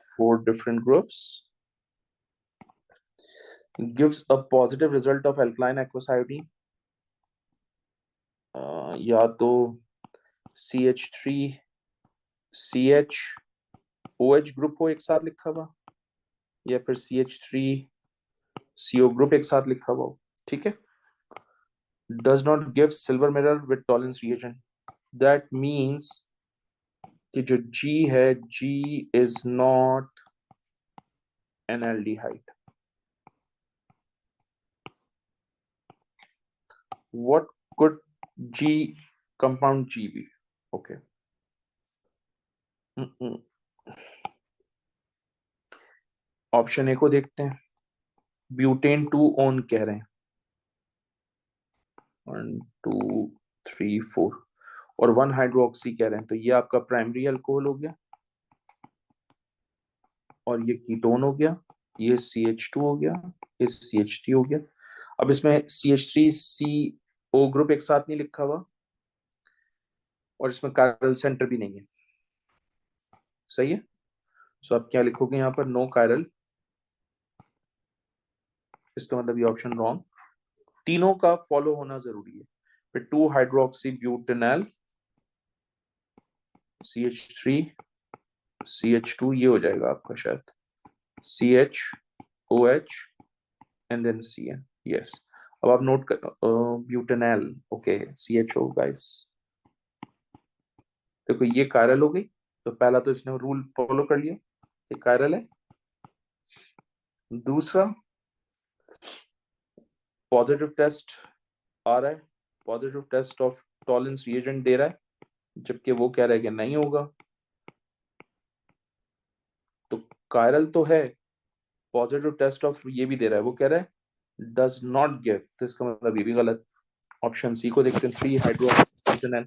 Four different groups gives a positive result of alkaline aquacidine, या तो CH3CH ग्रुप हो एक साथ लिखा हुआ, या फिर CH3CO ग्रुप एक साथ लिखा हुआ हो, ठीक है। Does not give silver mirror with Tollens reagent, that means कि जो G है, G is not an aldehyde. What could G compound G be? Okay, option A को देखते हैं। ब्यूटेन 2 ऑन कह रहे हैं, 1 2 3 4, और 1 हाइड्रोक्सी कह रहे हैं, तो ये आपका प्राइमरी अल्कोहल हो गया, और ये कीटोन हो गया, ये CH2 हो गया, ये CH3 हो गया। अब इसमें CH3CO ग्रुप एक साथ नहीं लिखा हुआ, और इसमें कायरल सेंटर भी नहीं है, सही है। सो आप क्या लिखोगे यहाँ पर, नो कायरल, इसका मतलब ये ऑप्शन रॉन्ग। तीनों का फॉलो होना जरूरी है, फिर 2 हाइड्रोक्सी ब्यूटेनॉल, CH3 CH2, ये हो जाएगा आपका शायद CHOH and then CN, yes. अब आप नोट कर, ब्यूटेनॉल, ओके, CHO गाइस। देखो ये कायरल हो गई, तो पहला तो इसने रूल फॉलो कर लिया, ये कायरल है। दूसरा, पॉजिटिव टेस्ट आ रहा है, positive test of Tollens reagent दे रहा है, जबकि वो कह रहा है कि नहीं होगा, तो कायरल तो है, पॉजिटिव टेस्ट ऑफ ये भी दे रहा है, वो कह रहा है डज नॉट गिव, तो इसका मतलब ये भी गलत। ऑप्शन सी को देखते हैं, 3 हाइड्रोक्सी,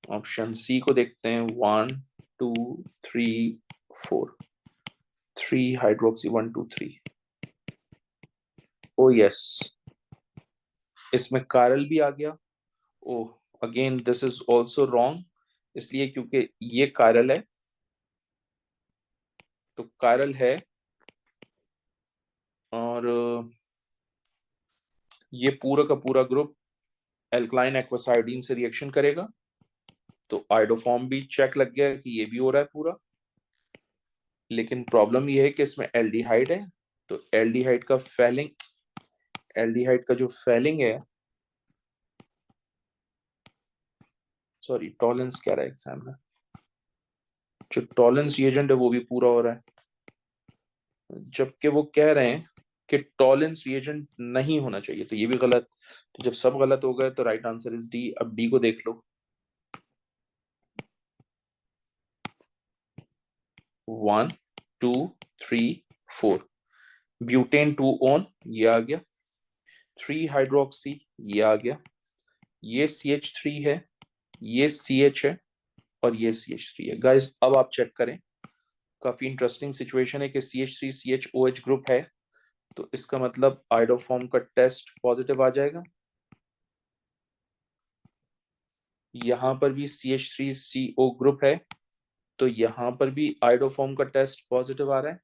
ऑप्शन सी को देखते हैं, 1 2 3 4, 3 हाइड्रोक्सी, 1 2 3, ओ यस, इसमें कायरल भी आ गया। Oh, again this is also wrong, इसलिए क्योंकि ये कायरल है, तो कायरल है, और ये पूरा का पूरा ग्रुप एल्कलाइन एक्वासाइडीन से रिएक्शन करेगा, तो आइडोफॉर्म भी चेक लग गया कि ये भी हो रहा है पूरा। लेकिन प्रॉब्लम ये है कि इसमें एल्डिहाइड है, तो एल्डिहाइड का जो फेलिंग है, सॉरी टॉलेंस कह रहा है एग्जाम में, जो टॉलेंस रिएजेंट है वो भी पूरा हो रहा है, जबकि वो कह रहे हैं कि टॉलेंस रिएजेंट नहीं होना चाहिए, तो ये भी गलत। तो जब सब गलत हो गए तो राइट आंसर इज डी। अब डी को देख लो, 1 2 3 4, ब्यूटेन 2 ऑन, ये आ गया, 3 हाइड्रोक्सी, ये आ गया, ये CH3 है, ये CH है, और ये CH3 है। गाइस अब आप चेक करें, काफी इंटरेस्टिंग सिचुएशन है कि CH3 CHOH ग्रुप है, तो इसका मतलब आइडोफॉर्म का टेस्ट पॉजिटिव आ जाएगा। यहां पर भी CH3CO ग्रुप है, तो यहां पर भी आइडोफॉर्म का टेस्ट पॉजिटिव आ रहा है,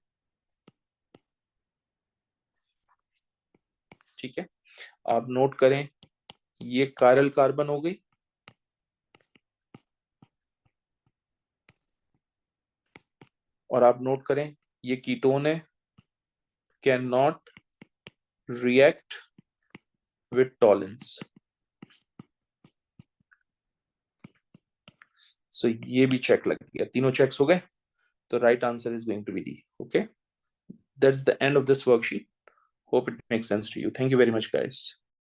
ठीक है। आप नोट करें, ये कायरल कार्बन हो गई, और आप नोट करें ये कीटोन है, can not react with Tollens. So ये भी चेक लग गया, तीनों चेक्स हो गए, तो right answer is going to be D. Okay, that's the end of this worksheet. Hope it makes sense to you. Thank you very much, guys.